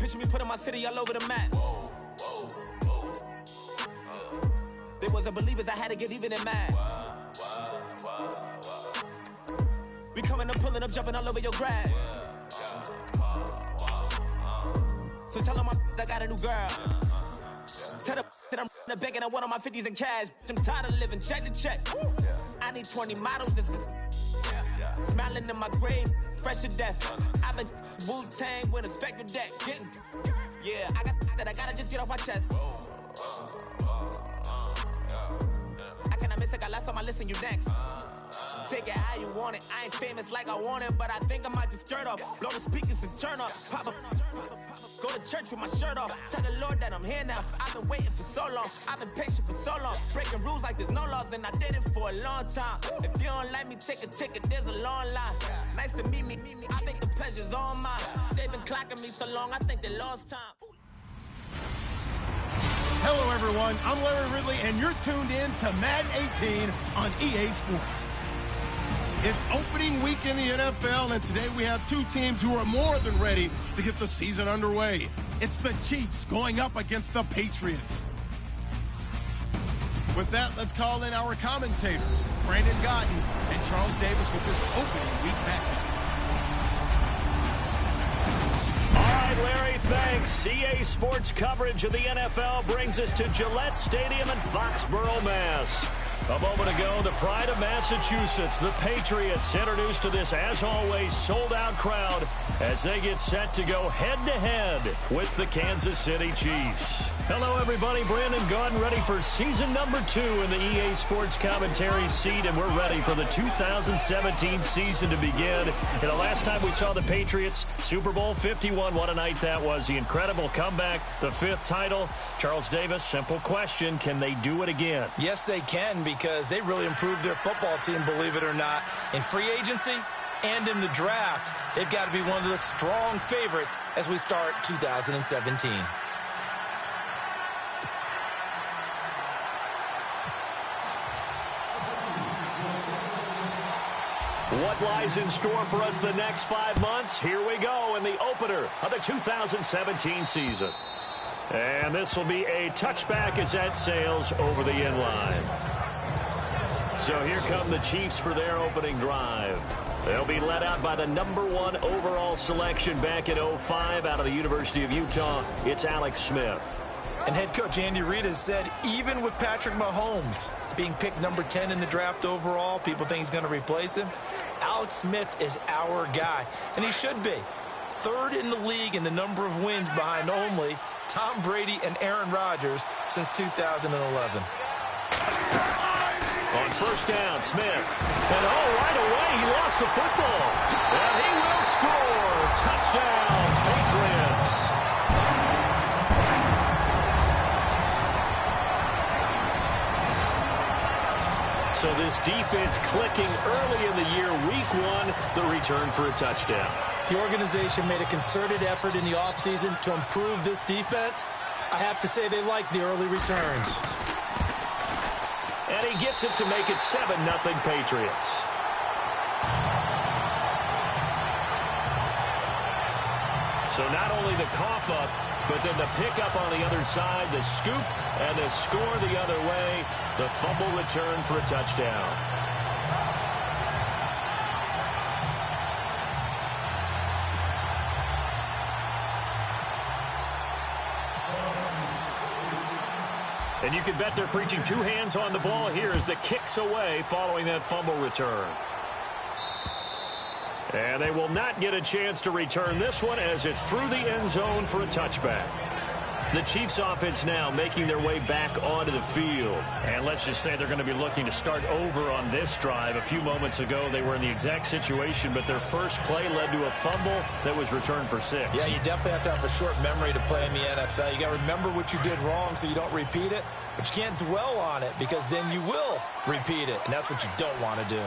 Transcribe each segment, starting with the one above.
Picture me putting my city all over the map. They wasn't believers, I had to get even in mad. We coming up, pulling up, jumping all over your grass. So tell them I got a new girl. Tell them that I'm in the bank and I want all my 50s in cash. I'm tired of living check to check. I need 20 models and smiling in my grave, fresh to death. I've been Wu-Tang with a spectral deck. Yeah, I gotta just get off my chest. I cannot miss it, got last on my list and you next. Take it how you want it. I ain't famous like I want it, but I think I might just skirt off. Blow the speakers and turn up. Pop up. Go to church with my shirt off. Tell the Lord that I'm here now. I've been waiting for so long. I've been patient for so long. Breaking rules like there's no laws, and I did it for a long time. If you don't like me, take a ticket. There's a long line. Nice to meet me. I think the pleasure's all mine. They've been clocking me so long, I think they lost time. Hello, everyone. I'm Larry Ridley, and you're tuned in to Madden 18 on EA Sports. It's opening week in the NFL, and today we have two teams who are more than ready to get the season underway. It's the Chiefs going up against the Patriots. With that, let's call in our commentators, Brandon Gotten and Charles Davis, with this opening week matchup. All right, Larry, thanks. EA Sports coverage of the NFL brings us to Gillette Stadium in Foxborough, Mass. A moment ago, the pride of Massachusetts, the Patriots, introduced to this, as always, sold-out crowd as they get set to go head-to-head with the Kansas City Chiefs. Hello, everybody. Brandon Gaudin ready for season number 2 in the EA Sports commentary seat, and we're ready for the 2017 season to begin. And the last time we saw the Patriots, Super Bowl 51, what a night that was. The incredible comeback, the 5th title. Charles Davis, simple question, can they do it again? Yes, they can, because they really improved their football team, believe it or not. In free agency and in the draft, they've got to be one of the strong favorites as we start 2017. What lies in store for us the next 5 months? Here we go in the opener of the 2017 season. And this will be a touchback as that sails over the inline. So here come the Chiefs for their opening drive. They'll be led out by the #1 overall selection back in 2005 out of the University of Utah. It's Alex Smith. And head coach Andy Reid has said, even with Patrick Mahomes being picked number 10 in the draft overall, people think he's going to replace him. Alex Smith is our guy, and he should be. 3rd in the league in the number of wins behind only Tom Brady and Aaron Rodgers since 2011. On first down, Smith. And right away, he lost the football. And he will score. Touchdown, Patriots. So this defense clicking early in the year, week 1, the return for a touchdown. The organization made a concerted effort in the offseason to improve this defense. I have to say they like the early returns. And he gets it to make it 7-0 Patriots. So not only the cough up, but then the pickup on the other side, the scoop, and the score the other way, the fumble return for a touchdown. And you can bet they're preaching 2 hands on the ball here as the kick's away following that fumble return. And they will not get a chance to return this one as it's through the end zone for a touchback. The Chiefs offense now making their way back onto the field. And let's just say they're going to be looking to start over on this drive. A few moments ago, they were in the exact situation, but their first play led to a fumble that was returned for 6. Yeah, you definitely have to have a short memory to play in the NFL. You got to remember what you did wrong so you don't repeat it, but you can't dwell on it because then you will repeat it, and that's what you don't want to do.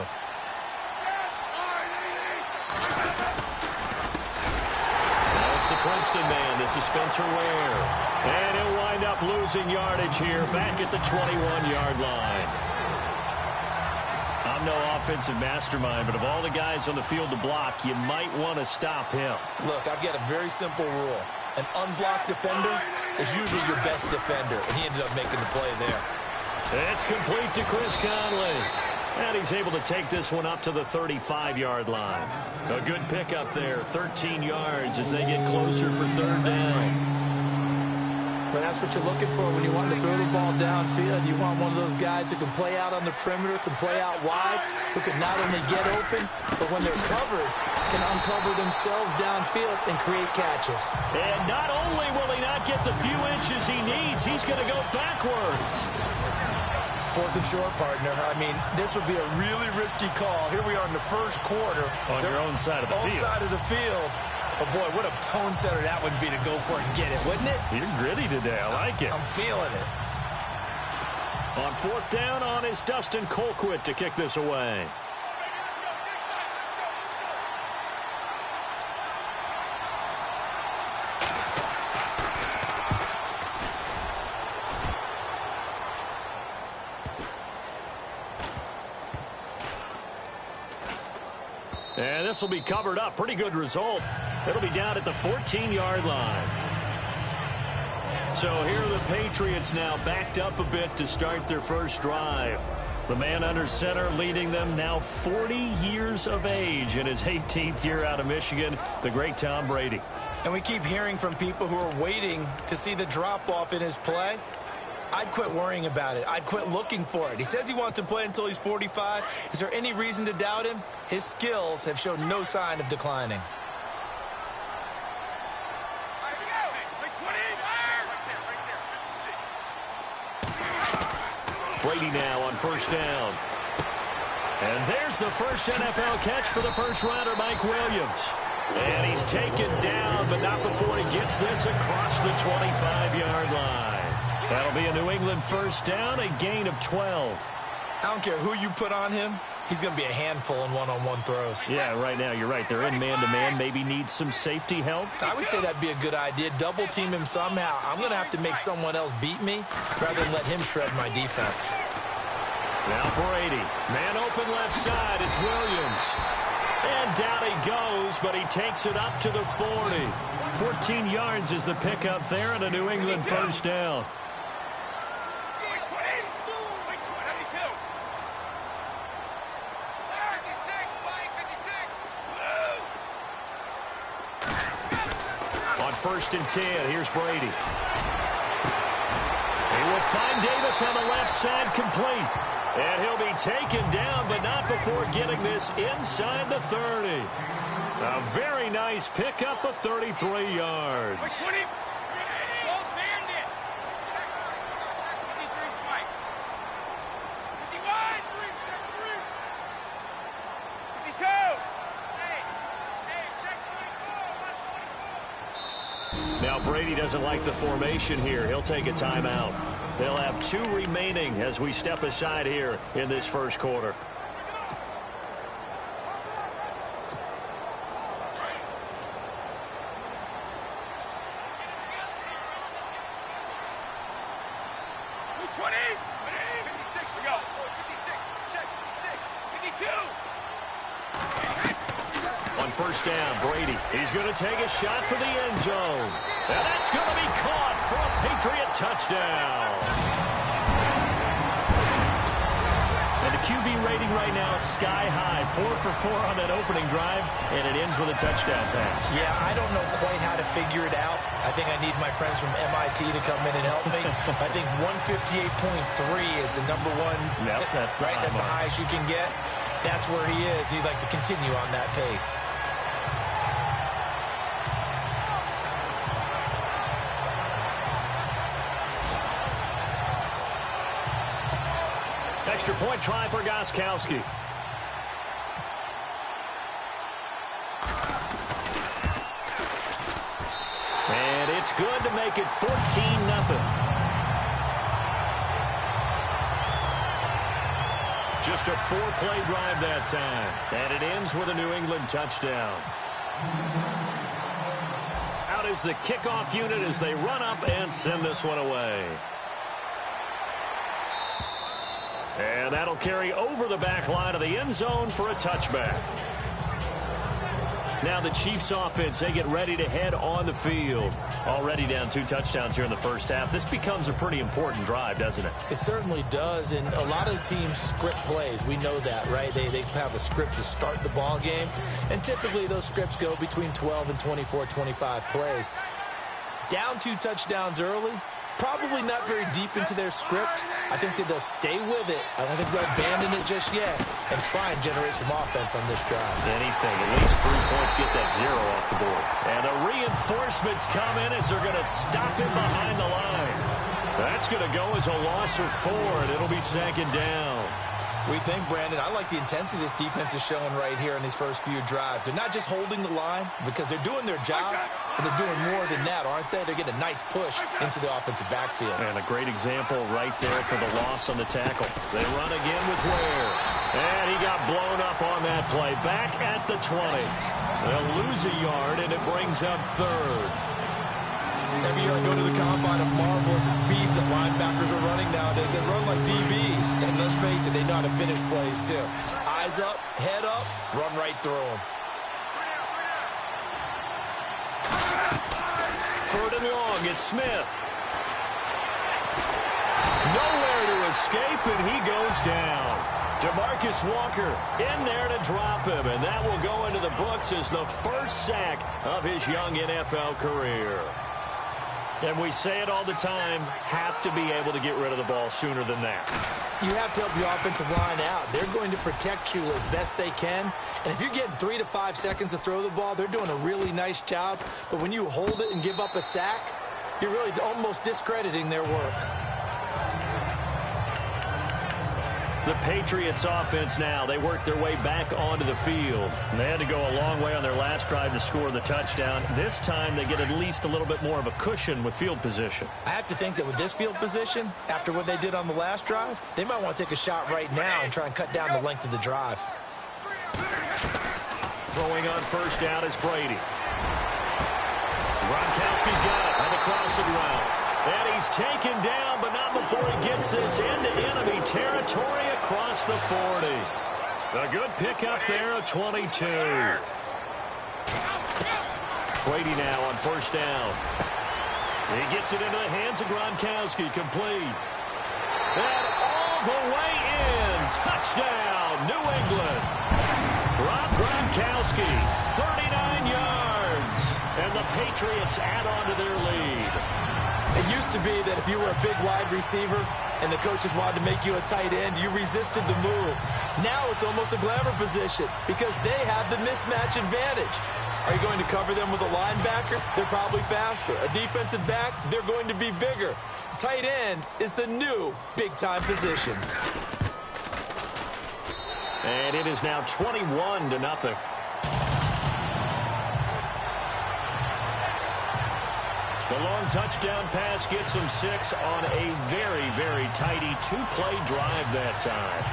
The Princeton man, this is Spencer Ware. And he'll wind up losing yardage here back at the 21-yard line. I'm no offensive mastermind, but of all the guys on the field to block, you might want to stop him. Look, I've got a very simple rule. an unblocked defender is usually your best defender, and he ended up making the play there. It's complete to Chris Conley. And he's able to take this one up to the 35-yard line. A good pickup there, 13 yards as they get closer for third down. But that's what you're looking for when you want to throw the ball downfield. You want one of those guys who can play out on the perimeter, can play out wide, who can not only get open, but when they're covered, can uncover themselves downfield and create catches. And not only will he not get the few inches he needs, he's going to go backwards. Fourth and short, partner. I mean, this would be a really risky call. Here we are in the first quarter. On your own side of the field. Own side of the field. Oh, boy, what a tone setter that would be to go for it and get it, wouldn't it? You're gritty today. I like it. I'm feeling it. On fourth down on is Dustin Colquitt to kick this away. And this will be covered up. Pretty good result. It'll be down at the 14-yard line. So here are the Patriots now backed up a bit to start their first drive. The man under center leading them, now 40 years of age in his 18th year out of Michigan, the great Tom Brady. And we keep hearing from people who are waiting to see the drop-off in his play. I'd quit worrying about it. I'd quit looking for it. He says he wants to play until he's 45. Is there any reason to doubt him? His skills have shown no sign of declining. Brady now on first down. And there's the first NFL catch for the first rounder, Mike Williams. And he's taken down, but not before he gets this across the 25-yard line. That'll be a New England first down, a gain of 12. I don't care who you put on him. He's going to be a handful in one-on-one throws. Yeah, right now, you're right. They're in man-to-man. Maybe need some safety help. I would say that'd be a good idea. Double-team him somehow. I'm going to have to make someone else beat me rather than let him shred my defense. Now Brady. Man open left side. It's Williams. And down he goes, but he takes it up to the 40. 14 yards is the pickup there and a New England first down. First and 10. Here's Brady. He will find Davis on the left side complete. And he'll be taken down, but not before getting this inside the 30. A very nice pickup of 33 yards. Now Brady doesn't like the formation here. He'll take a timeout. They'll have 2 remaining as we step aside here in this first quarter. First down, Brady. He's going to take a shot for the end zone. And that's going to be caught for a Patriot touchdown. And the QB rating right now is sky high. 4 for 4 on that opening drive, and it ends with a touchdown pass. Yeah, I don't know quite how to figure it out. I think I need my friends from MIT to come in and help me. I think 158.3 is the number one. Yep, that's right. That's the highest you can get. That's where he is. He'd like to continue on that pace. Extra point try for Gostkowski. And it's good to make it 14-0. Just a 4-play drive that time. And it ends with a New England touchdown. Out is the kickoff unit as they run up and send this one away. And that'll carry over the back line of the end zone for a touchback. Now the Chiefs offense, they get ready to head on the field. Already down 2 touchdowns here in the first half. This becomes a pretty important drive, doesn't it? It certainly does, and a lot of teams script plays. We know that, right? They have a script to start the ball game, and typically those scripts go between 12 and 24, 25 plays. Down 2 touchdowns early, probably not very deep into their script. I think that they'll stay with it. I don't think they'll abandon it just yet and try and generate some offense on this drive. If anything, at least 3 points, get that 0 off the board. And the reinforcements come in as they're going to stop him behind the line. That's going to go as a loss of 4, and it'll be 2nd down. We think, Brandon, I like the intensity this defense is showing right here in these first few drives. They're not just holding the line because they're doing their job, but they're doing more than that, aren't they? They're getting a nice push into the offensive backfield. And a great example right there for the loss on the tackle. They run again with Ware. And he got blown up on that play. Back at the 20. They'll lose a yard, and it brings up 3rd. Every year I go to the combine and marvel at the speeds that linebackers are running nowadays. They run like DBs. And let's face it, they know how to finish plays too. Eyes up, head up, run right through them. 3rd and long, it's Smith. Nowhere to escape, and he goes down. DeMarcus Walker in there to drop him, and that will go into the books as the first sack of his young NFL career. And we say it all the time, have to be able to get rid of the ball sooner than that. You have to help your offensive line out. They're going to protect you as best they can. And if you're getting 3 to 5 seconds to throw the ball, they're doing a really nice job. But when you hold it and give up a sack, you're really almost discrediting their work. The Patriots offense now, they work their way back onto the field. And they had to go a long way on their last drive to score the touchdown. This time they get at least a little bit more of a cushion with field position. I have to think that with this field position, after what they did on the last drive, they might want to take a shot right now and try and cut down the length of the drive. Throwing on 1st down is Brady. Gronkowski got it on the crossing route. And he's taken down, but not before he gets this into enemy territory across the 40. A good pickup there, a 22. Brady now on 1st down. He gets it into the hands of Gronkowski, complete. And all the way in. Touchdown, New England. Rob Gronkowski, 39 yards. And the Patriots add on to their lead. It used to be that if you were a big wide receiver and the coaches wanted to make you a tight end, you resisted the move. Now it's almost a glamour position because they have the mismatch advantage. Are you going to cover them with a linebacker? They're probably faster. A defensive back? They're going to be bigger. Tight end is the new big-time position. And it is now 21-0. The long touchdown pass gets him 6 on a very, very tidy 2-play drive that time.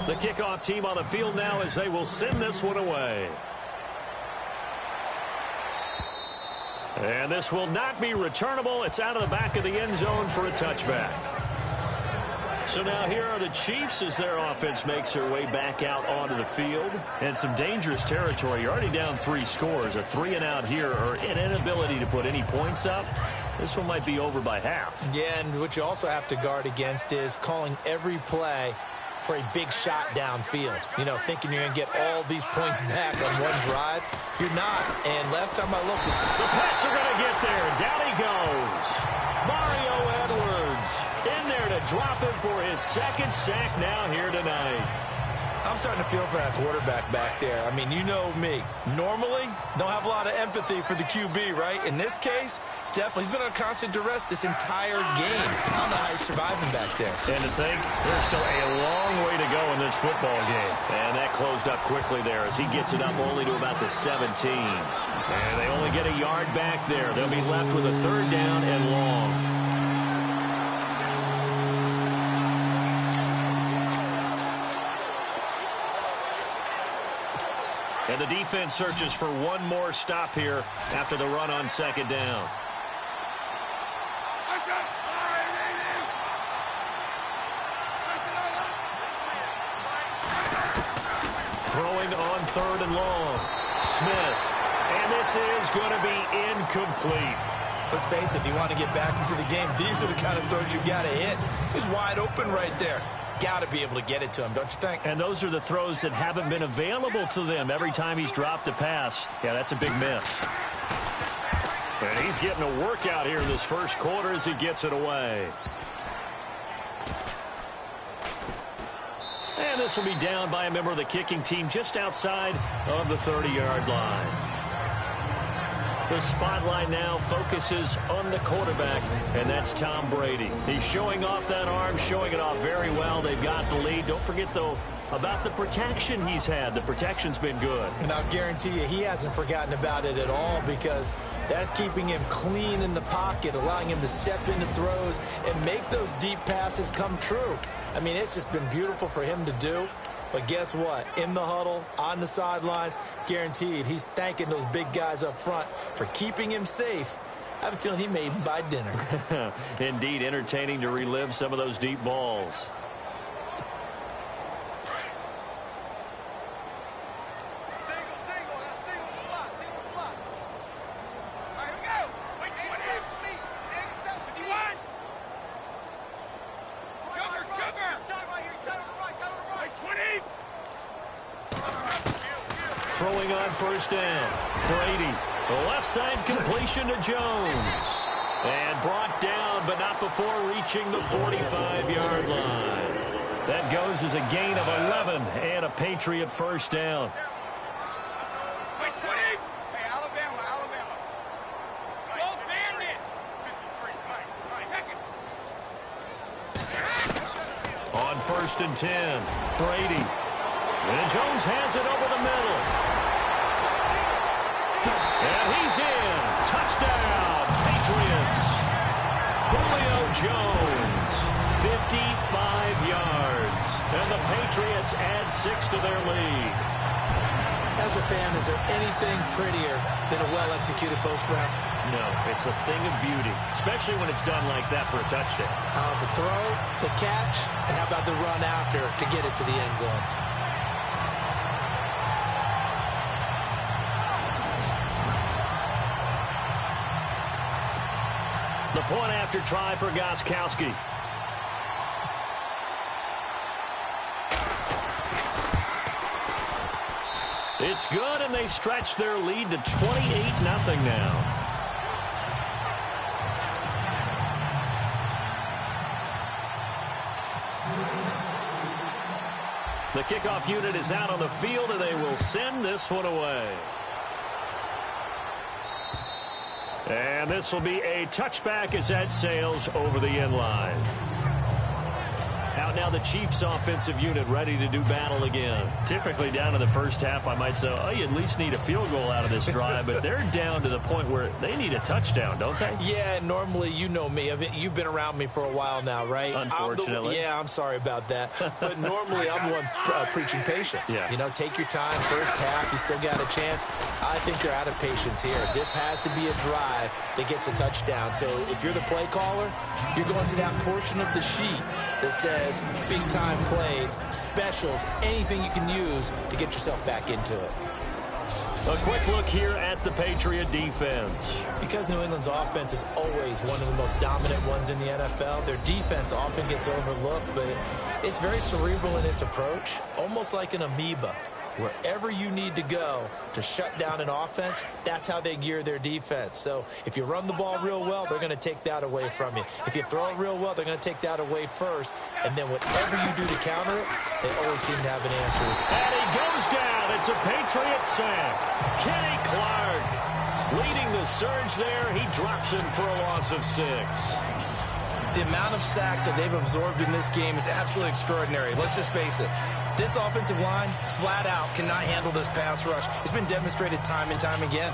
The kickoff team on the field now as they will send this one away. And this will not be returnable. It's out of the back of the end zone for a touchback. So now here are the Chiefs as their offense makes their way back out onto the field. And some dangerous territory. You're already down 3 scores. A 3-and-out here or an inability to put any points up. This one might be over by half. Yeah, and what you also have to guard against is calling every play for a big shot downfield. You know, thinking you're going to get all these points back on one drive. You're not. And last time I looked, the Pats are going to get there. Down he goes. Mario Edwards in there to drop him for his 2nd sack now here tonight. I'm starting to feel for that quarterback back there. I mean, you know me. Normally, don't have a lot of empathy for the QB, right? In this case, definitely. He's been on constant duress this entire game. I don't know how he's surviving back there. And to think, there's still a long way to go in this football game. And that closed up quickly there as he gets it up only to about the 17. And they only get a yard back there. They'll be left with a 3rd down and long. And the defense searches for one more stop here after the run on second down. Throwing on third and long. Smith. And this is going to be incomplete. Let's face it, if you want to get back into the game, these are the kind of throws you got to hit. He's wide open right there. Got to be able to get it to him, don't you think? And those are the throws that haven't been available to them every time he's dropped a pass. Yeah, that's a big miss. And he's getting a workout here in this first quarter as he gets it away. And this will be down by a member of the kicking team just outside of the 30-yard line. The spotlight now focuses on the quarterback, and that's Tom Brady. He's showing off that arm, showing it off very well. They've got the lead. Don't forget, though, about the protection he's had. The protection's been good. And I'll guarantee you he hasn't forgotten about it at all, because that's keeping him clean in the pocket, allowing him to step into throws and make those deep passes come true. I mean, it's just been beautiful for him to do. But guess what? In the huddle, on the sidelines, guaranteed he's thanking those big guys up front for keeping him safe. I have a feeling he may even buy dinner. Indeed, entertaining to relive some of those deep balls. Throwing on first down. Brady. The left side completion to Jones. And brought down, but not before reaching the 45-yard line. That goes as a gain of 11 and a Patriot first down. On first and 10, Brady. And Jones has it over the middle. And he's in. Touchdown, Patriots. Julio Jones, 55 yards. And the Patriots add 6 to their lead. As a fan, is there anything prettier than a well-executed post route? No, it's a thing of beauty, especially when it's done like that for a touchdown. The throw, the catch, and how about the run after to get it to the end zone? The point after try for Gostkowski. It's good, and they stretch their lead to 28-0 now. The kickoff unit is out on the field, and they will send this one away. And this will be a touchback as that sails over the end line. Out now the Chiefs offensive unit ready to do battle again. Typically down in the first half, I might say, oh, you at least need a field goal out of this drive, but they're down to the point where they need a touchdown, don't they? Yeah, normally, you know me. You've been around me for a while now, right? Unfortunately. I'm sorry about that. But normally I'm one preaching patience. Yeah. You know, take your time. First half, you still got a chance. I think they're out of patience here. This has to be a drive that gets a touchdown. So if you're the play caller, you're going to that portion of the sheet that says big-time plays, specials, anything you can use to get yourself back into it. A quick look here at the Patriot defense. Because New England's offense is always one of the most dominant ones in the NFL, their defense often gets overlooked, but it's very cerebral in its approach, almost like an amoeba. Wherever you need to go to shut down an offense, that's how they gear their defense. So if you run the ball real well, they're going to take that away from you. If you throw it real well, they're going to take that away first. And then whatever you do to counter it, they always seem to have an answer. And he goes down. It's a Patriot sack. Kenny Clark leading the surge there. He drops him for a loss of 6. The amount of sacks that they've absorbed in this game is absolutely extraordinary. Let's just face it. This offensive line, flat out, cannot handle this pass rush. It's been demonstrated time and time again.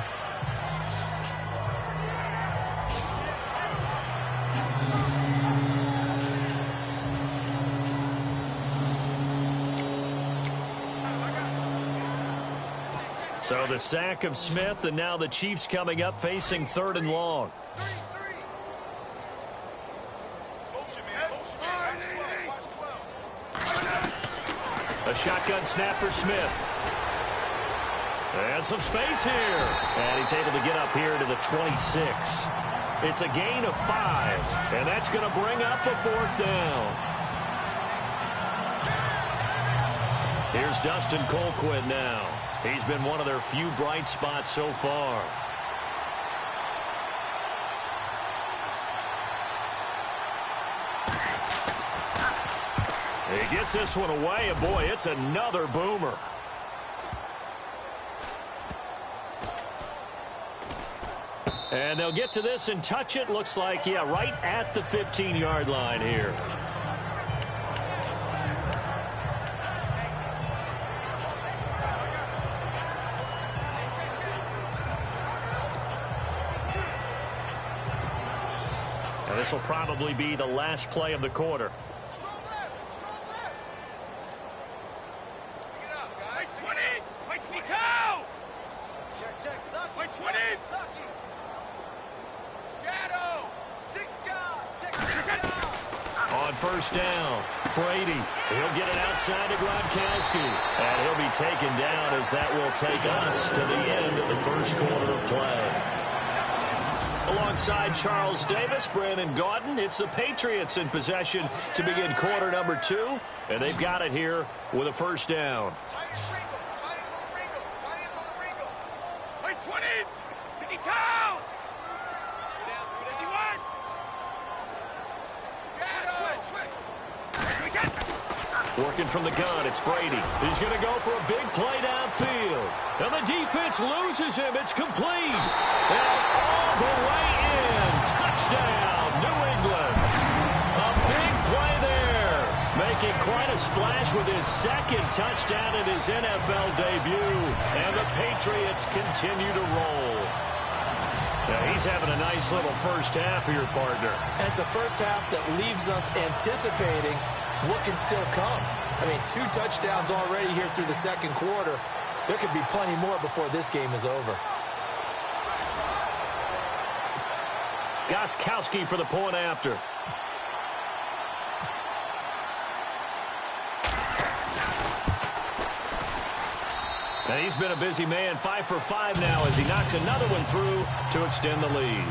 So the sack of Smith, and now the Chiefs coming up facing 3rd and long. A shotgun snap for Smith. And some space here. And he's able to get up here to the 26. It's a gain of 5. And that's going to bring up a 4th down. Here's Dustin Colquitt now. He's been one of their few bright spots so far. He gets this one away, and boy, it's another boomer. And they'll get to this and touch it. Looks like, yeah, right at the 15-yard line here. And this will probably be the last play of the quarter. On first down, Brady. He'll get it outside to Gronkowski. And he'll be taken down as that will take us to the end of the first quarter of play. Alongside Charles Davis, Brandon Gaudin, it's the Patriots in possession to begin quarter number 2. And they've got it here with a first down. Working from the gun, it's Brady. He's going to go for a big play downfield. And the defense loses him. It's complete. And all the way in. Touchdown, New England. A big play there. Making quite a splash with his 2nd touchdown in his NFL debut. And the Patriots continue to roll. Now he's having a nice little first half here, partner. And it's a first half that leaves us anticipating what can still come. I mean, 2 touchdowns already here through the 2nd quarter. There could be plenty more before this game is over. Gostkowski for the point after. And he's been a busy man, 5 for 5 now as he knocks another one through to extend the lead.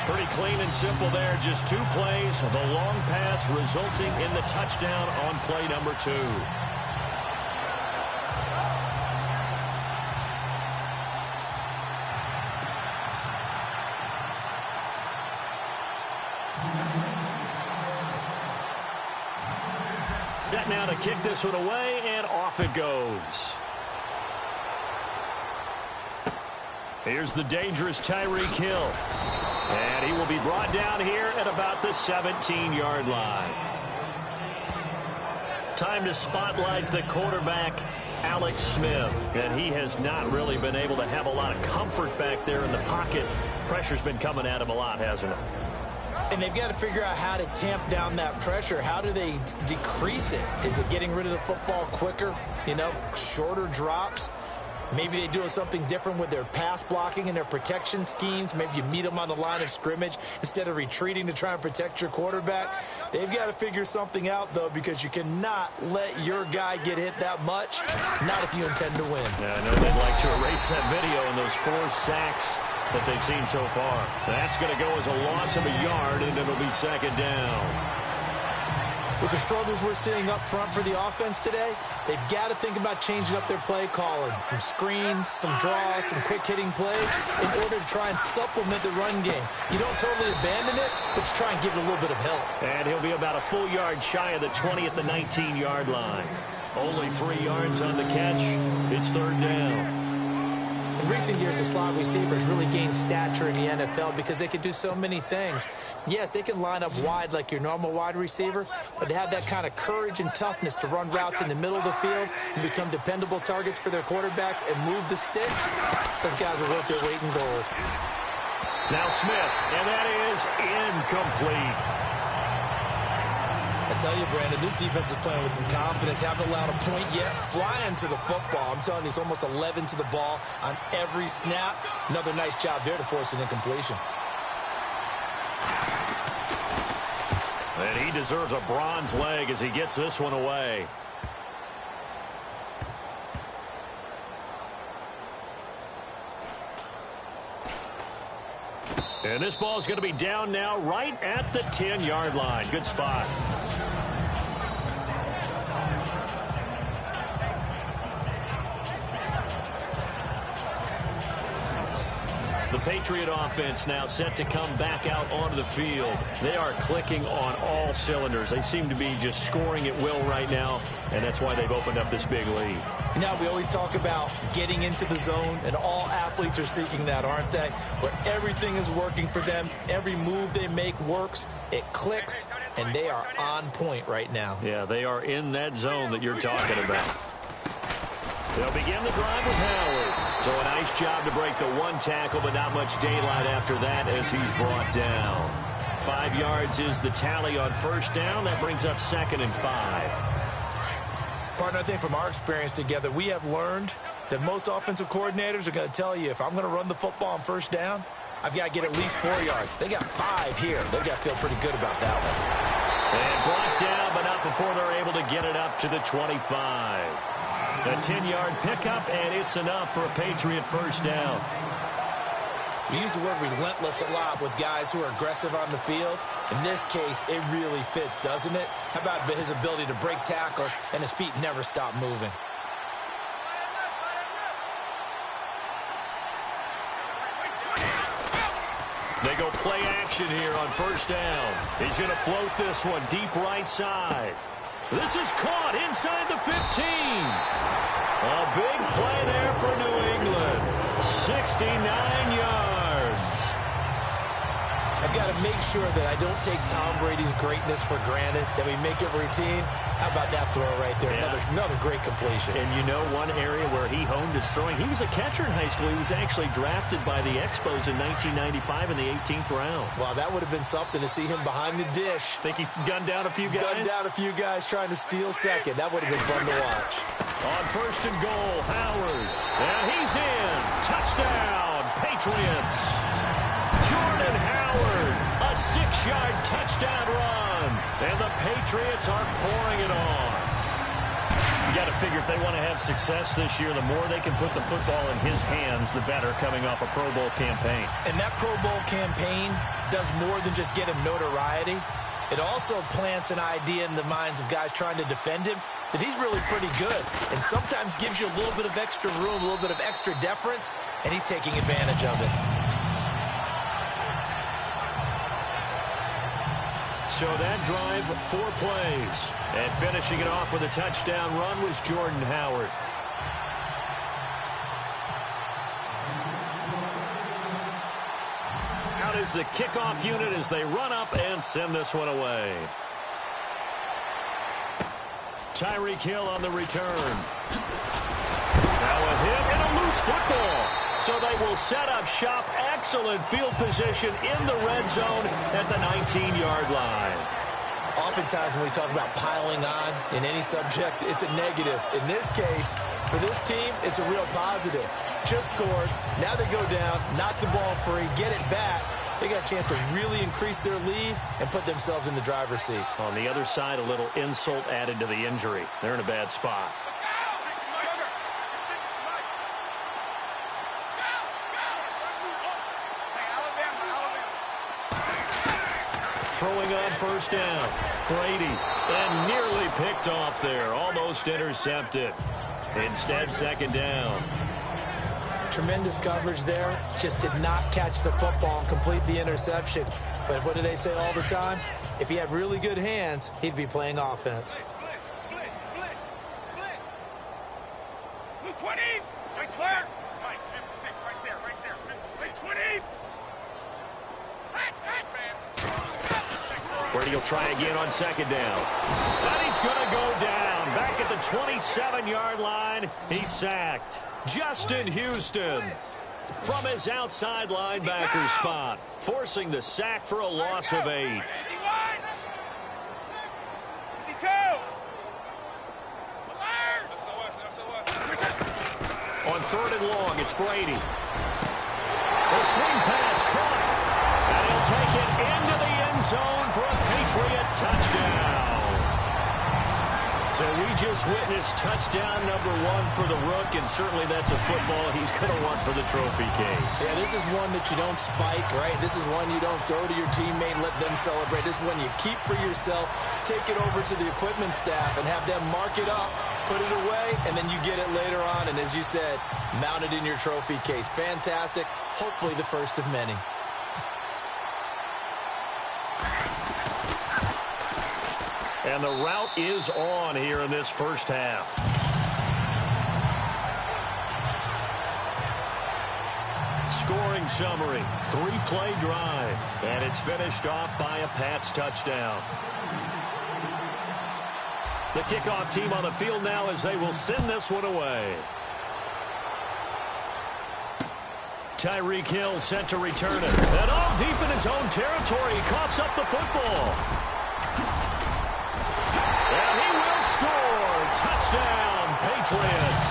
Pretty clean and simple there. Just 2 plays. The long pass resulting in the touchdown on play number 2. Set now to kick this one away, and off it goes. Here's the dangerous Tyreek Hill. And he will be brought down here at about the 17-yard line. Time to spotlight the quarterback, Alex Smith. And he has not really been able to have a lot of comfort back there in the pocket. Pressure's been coming at him a lot, hasn't it? And they've got to figure out how to tamp down that pressure. How do they decrease it? Is it getting rid of the football quicker? You know, shorter drops? Maybe they do something different with their pass blocking and their protection schemes. Maybe you meet them on the line of scrimmage instead of retreating to try and protect your quarterback. They've got to figure something out, though, because you cannot let your guy get hit that much, not if you intend to win. Yeah, I know they'd like to erase that video and those 4 sacks that they've seen so far. That's going to go as a loss of a yard, and it'll be 2nd down. With the struggles we're seeing up front for the offense today, they've got to think about changing up their play calling. Some screens, some draws, some quick-hitting plays in order to try and supplement the run game. You don't totally abandon it, but you try and give it a little bit of help. And he'll be about a full yard shy of the 20 at the 19-yard line. Only 3 yards on the catch. It's 3rd down. In recent years, the slot receivers really gained stature in the NFL because they can do so many things. Yes, they can line up wide like your normal wide receiver, but to have that kind of courage and toughness to run routes in the middle of the field and become dependable targets for their quarterbacks and move the sticks, those guys are worth their weight in gold. Now Smith, and that is incomplete. A tell you, Brandon, this defense is playing with some confidence. Haven't allowed a point yet. Flying to the football. I'm telling you, it's almost 11 to the ball on every snap. Another nice job there to force an incompletion. And he deserves a bronze leg as he gets this one away. And this ball is going to be down now right at the 10-yard line. Good spot. The Patriot offense now set to come back out onto the field. They are clicking on all cylinders. They seem to be just scoring at will right now, and that's why they've opened up this big lead. Now, we always talk about getting into the zone, and all athletes are seeking that, aren't they? Where everything is working for them. Every move they make works. It clicks, and they are on point right now. Yeah, they are in that zone that you're talking about. They'll begin the drive with Howard. So a nice job to break the one tackle, but not much daylight after that as he's brought down. 5 yards is the tally on first down. That brings up 2nd and 5. Partner, I think from our experience together, we have learned that most offensive coordinators are going to tell you, if I'm going to run the football on first down, I've got to get at least 4 yards. They got 5 here. They've got to feel pretty good about that one. And brought down, but not before they're able to get it up to the 25. A 10-yard pickup, and it's enough for a Patriot first down. We use the word relentless a lot with guys who are aggressive on the field. In this case, it really fits, doesn't it? How about his ability to break tackles and his feet never stop moving? They go play action here on first down. He's going to float this one deep right side. This is caught inside the 15. A big play there for New England. 69 yards. I've got to make sure that I don't take Tom Brady's greatness for granted, that we make it routine. How about that throw right there? Yeah. Another great completion. And you know one area where he honed his throwing? He was a catcher in high school. He was actually drafted by the Expos in 1995 in the 18th round. Wow, that would have been something to see him behind the dish. Think he gunned down a few guys? Gunned down a few guys trying to steal second. That would have been fun to watch. On first and goal, Howard. And he's in. Touchdown, Patriots. Jordan Howard, a 6-yard touchdown run. And the Patriots are pouring it on. You got to figure if they want to have success this year, the more they can put the football in his hands, the better, coming off a Pro Bowl campaign. And that Pro Bowl campaign does more than just get him notoriety. It also plants an idea in the minds of guys trying to defend him that he's really pretty good, and sometimes gives you a little bit of extra room, a little bit of extra deference, and he's taking advantage of it. So that drive, 4 plays. And finishing it off with a touchdown run was Jordan Howard. Out is the kickoff unit as they run up and send this one away. Tyreek Hill on the return. Now with him in a loose football. So they will set up shop. Excellent field position in the red zone at the 19-yard line. Oftentimes when we talk about piling on in any subject, it's a negative. In this case, for this team, it's a real positive. Just scored. Now they go down, knock the ball free, get it back. They got a chance to really increase their lead and put themselves in the driver's seat. On the other side, a little insult added to the injury. They're in a bad spot. Throwing on first down. Brady, and nearly picked off there. Almost intercepted. Instead, second down. Tremendous coverage there. Just did not catch the football and complete the interception. But what do they say all the time? If he had really good hands, he'd be playing offense. Blitz. 20. Right clear. 56 right there. 56. 20. Brady will try again on second down. And he's going to go down. Back at the 27-yard line, he's sacked. Justin Houston from his outside linebacker spot, forcing the sack for a loss of 8. and long. It's Brady. The swing pass caught. And he'll take it into the end zone for a Patriot touchdown. So we just witnessed touchdown number 1 for the Rook, and certainly that's a football he's going to want for the trophy case. Yeah, this is one that you don't spike, right? This is one you don't throw to your teammate and let them celebrate. This is one you keep for yourself, take it over to the equipment staff and have them mark it up, put it away, and then you get it later on. And as you said, mount it in your trophy case. Fantastic. Hopefully the first of many. And the route is on here in this first half. Scoring summary, 3-play drive. And it's finished off by a Pats touchdown. The kickoff team on the field now as they will send this one away. Tyreek Hill set to return it. And all deep in his own territory, he coughs up the football. And he will score. Touchdown, Patriots.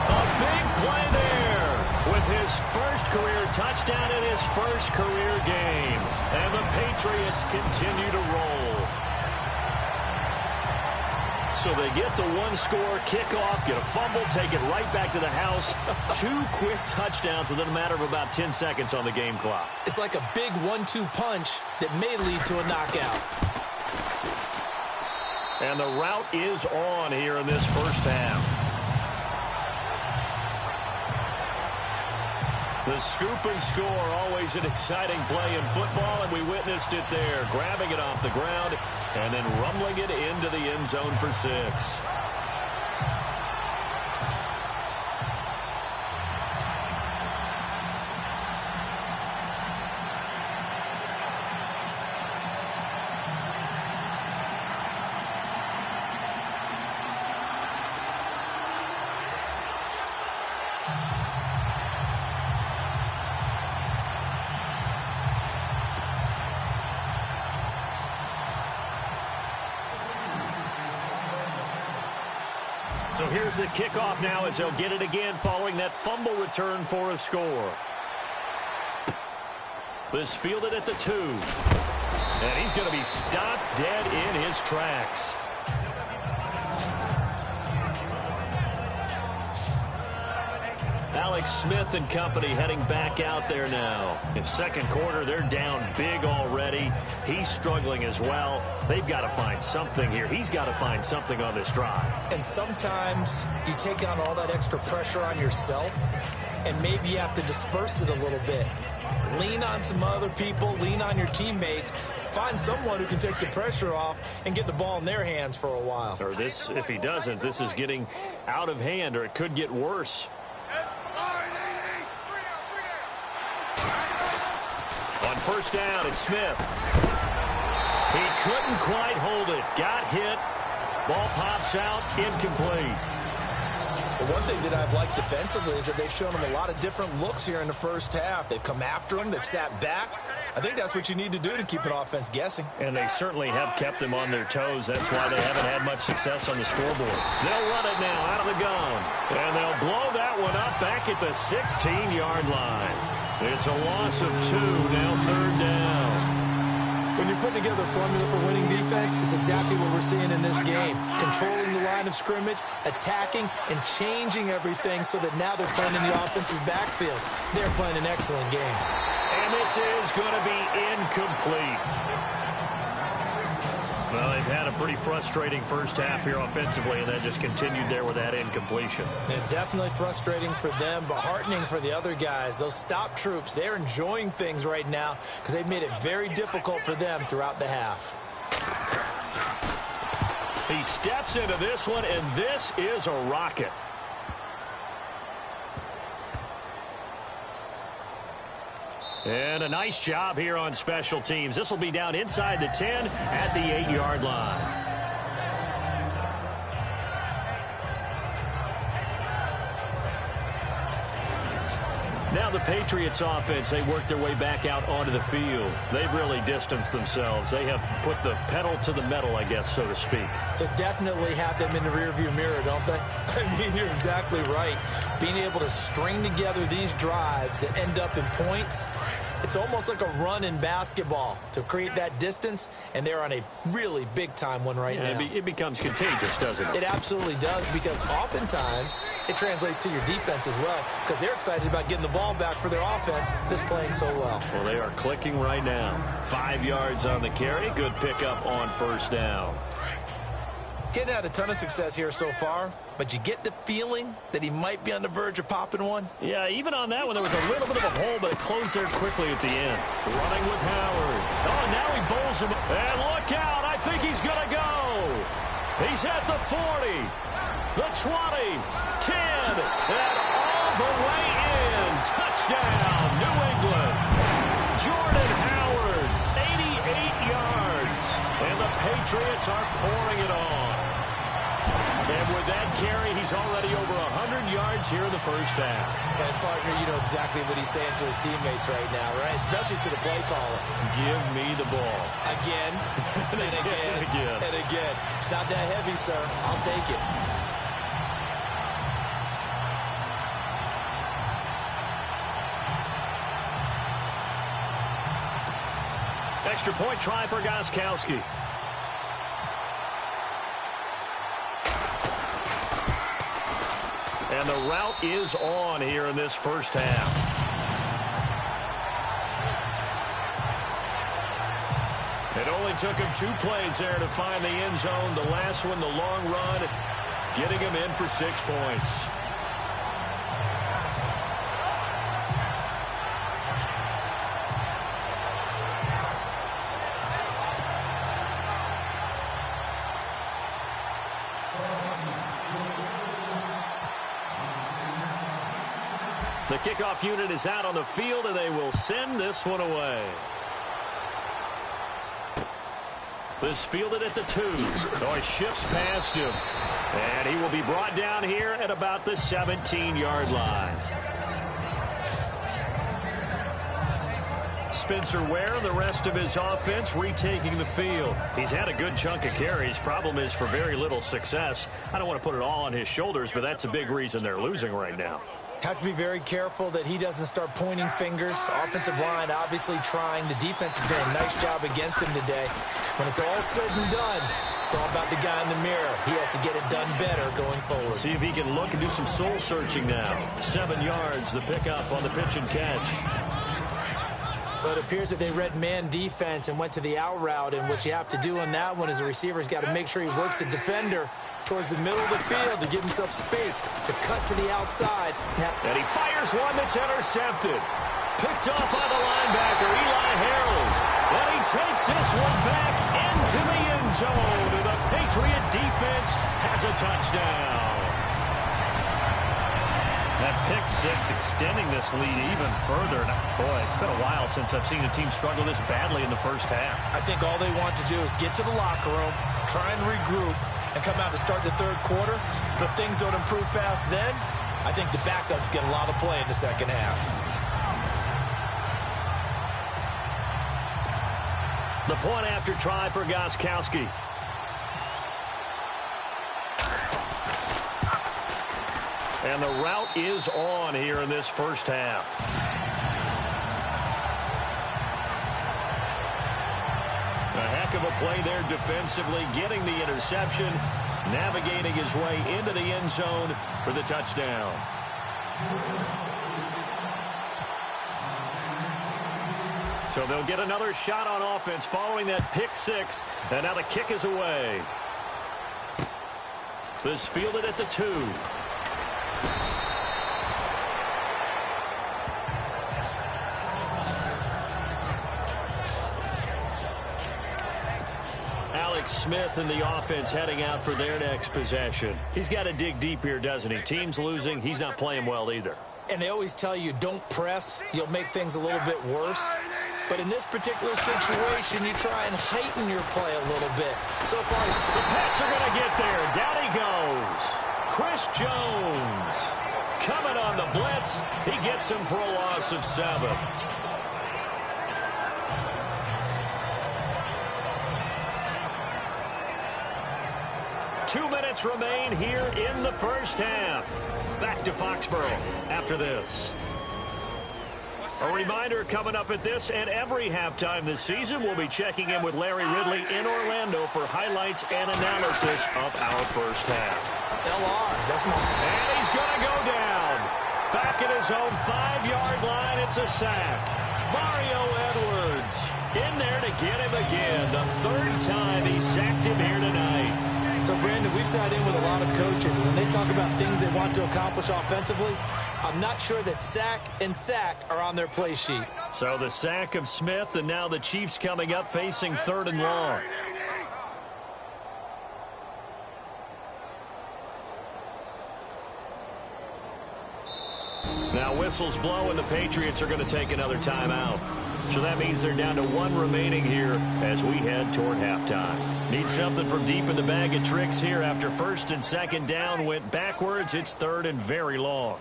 A big play there with his first career touchdown in his first career game. And the Patriots continue to roll. So they get the one-score kickoff, get a fumble, take it right back to the house. 2 quick touchdowns within a matter of about 10 seconds on the game clock. It's like a big 1-2 punch that may lead to a knockout. And the route is on here in this first half. The scoop and score, always an exciting play in football, and we witnessed it there, grabbing it off the ground and then rumbling it into the end zone for 6. So here's the kickoff now as they'll get it again following that fumble return for a score. This fielded at the 2. And he's going to be stopped dead in his tracks. Alex Smith and company heading back out there now. In second quarter, they're down big already. He's struggling as well. They've got to find something here. He's got to find something on this drive. And sometimes you take on all that extra pressure on yourself, and maybe you have to disperse it a little bit. Lean on some other people, lean on your teammates, find someone who can take the pressure off and get the ball in their hands for a while. Or this, if he doesn't, this is getting out of hand, or it could get worse. On first down, it's Smith. He couldn't quite hold it. Got hit. Ball pops out, incomplete. The one thing that I've liked defensively is that they've shown him a lot of different looks here in the first half. They've come after him. They've sat back. I think that's what you need to do to keep an offense guessing. And they certainly have kept them on their toes. That's why they haven't had much success on the scoreboard. They'll run it now out of the gun. And they'll blow that one up back at the 16-yard line. It's a loss of 2, now third down. When you're putting together a formula for winning defense, it's exactly what we're seeing in this game. Controlling the line of scrimmage, attacking, and changing everything so that now they're playing in the offense's backfield. They're playing an excellent game. And this is going to be incomplete. Well, they've had a pretty frustrating first half here offensively, and that just continued there with that incompletion. And definitely frustrating for them, but heartening for the other guys. Those stop troops, they're enjoying things right now because they've made it very difficult for them throughout the half. He steps into this one, and this is a rocket. And a nice job here on special teams. This will be down inside the 10 at the 8-yard line. Now the Patriots offense, they work their way back out onto the field. They've really distanced themselves. They have put the pedal to the metal, I guess, so to speak. So definitely have them in the rearview mirror, don't they? I mean, you're exactly right. Being able to string together these drives that end up in points, it's almost like a run in basketball to create that distance, and they're on a really big-time one right now. It becomes contagious, doesn't it? It absolutely does, because oftentimes it translates to your defense as well, because they're excited about getting the ball back for their offense that's playing so well. Well, they are clicking right now. 5 yards on the carry. Good pickup on first down. Getting had a ton of success here so far, but you get the feeling that he might be on the verge of popping one. Yeah, even on that one, there was a little bit of a hole, but it closed there quickly at the end. Running with Howard. Oh, now he bowls him. And look out. I think he's going to go. He's at the 40, the 20, 10, and all the way in. Touchdown, New England. Jordan Howard, 88 yards. And the Patriots are pouring it on. And with that carry, he's already over 100 yards here in the first half. And, partner, you know exactly what he's saying to his teammates right now, right? Especially to the play caller. Give me the ball. Again, and again, and again. It's not that heavy, sir. I'll take it. Extra point try for Gostkowski. And the route is on here in this first half. It only took him 2 plays there to find the end zone. The last one, the long run, getting him in for 6 points. The kickoff unit is out on the field, and they will send this one away. This fielded at the 2. Oh, he shifts past him. And he will be brought down here at about the 17-yard line. Spencer Ware and the rest of his offense retaking the field. He's had a good chunk of carries. Problem is for very little success. I don't want to put it all on his shoulders, but that's a big reason they're losing right now. Have to be very careful that he doesn't start pointing fingers. Offensive line obviously trying. The defense is doing a nice job against him today. When it's all said and done, it's all about the guy in the mirror. He has to get it done better going forward. See if he can look and do some soul searching now. 7 yards, the pickup on the pitch and catch. But it appears that they read man defense and went to the out route, and what you have to do on that one is the receiver's got to make sure he works the defender towards the middle of the field to give himself space to cut to the outside. And he fires one that's intercepted. Picked up by the linebacker, Eli Harold. And he takes this one back into the end zone. And the Patriot defense has a touchdown. That pick 6 extending this lead even further. Boy, it's been a while since I've seen a team struggle this badly in the first half. I think all they want to do is get to the locker room, try and regroup, and come out to start the third quarter. But if things don't improve fast then, I think the backups get a lot of play in the second half. The point after try for Gostkowski. And the route is on here in this first half. A heck of a play there defensively, getting the interception, navigating his way into the end zone for the touchdown. So they'll get another shot on offense following that pick 6, and now the kick is away. This fielded at the 2. Smith and the offense heading out for their next possession. He's got to dig deep here, doesn't he? Team's losing. He's not playing well either. And they always tell you, don't press. You'll make things a little bit worse. But in this particular situation, you try and heighten your play a little bit. So far, the Pats are going to get there. Down he goes. Chris Jones coming on the blitz. He gets him for a loss of 7. Two minutes remain here in the first half. Back to Foxborough after this. A reminder coming up at this and every halftime this season, we'll be checking in with Larry Ridley in Orlando for highlights and analysis of our first half. LR, that's my... And he's going to go down. Back at his own 5-yard line, it's a sack. Mario Edwards in there to get him again. The third time he sacked him here tonight. So, Brandon, we sat in with a lot of coaches, and when they talk about things they want to accomplish offensively, I'm not sure that sack and sack are on their play sheet. So the sack of Smith, and now the Chiefs coming up facing 3rd and long. Now whistles blow, and the Patriots are going to take another timeout. So that means they're down to 1 remaining here as we head toward halftime. Need something from deep in the bag of tricks here after 1st and 2nd down went backwards. It's 3rd and very long.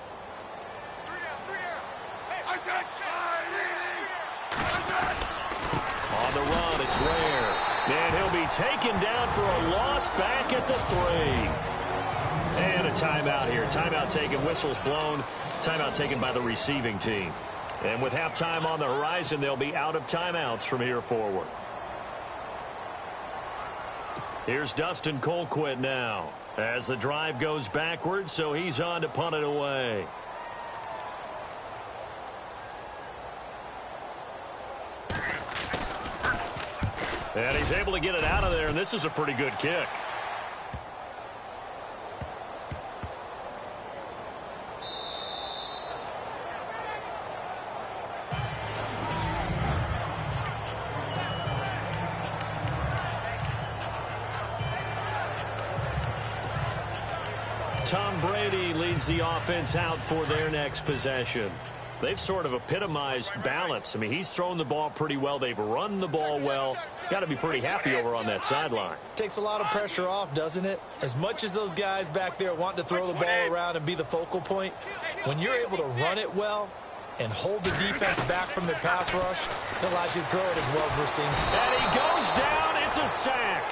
On the run, it's Rare. And he'll be taken down for a loss back at the 3. And a timeout here. Timeout taken, whistles blown. Timeout taken by the receiving team. And with halftime on the horizon, they'll be out of timeouts from here forward. Here's Dustin Colquitt now as the drive goes backwards, so he's on to punt it away. And he's able to get it out of there, and this is a pretty good kick. Tom Brady leads the offense out for their next possession. They've sort of epitomized balance. I mean, he's thrown the ball pretty well. They've run the ball well. Got to be pretty happy over on that sideline. Takes a lot of pressure off, doesn't it? As much as those guys back there want to throw the ball around and be the focal point, when you're able to run it well and hold the defense back from their pass rush, it allows you to throw it as well as we're seeing. And he goes down. It's a sack.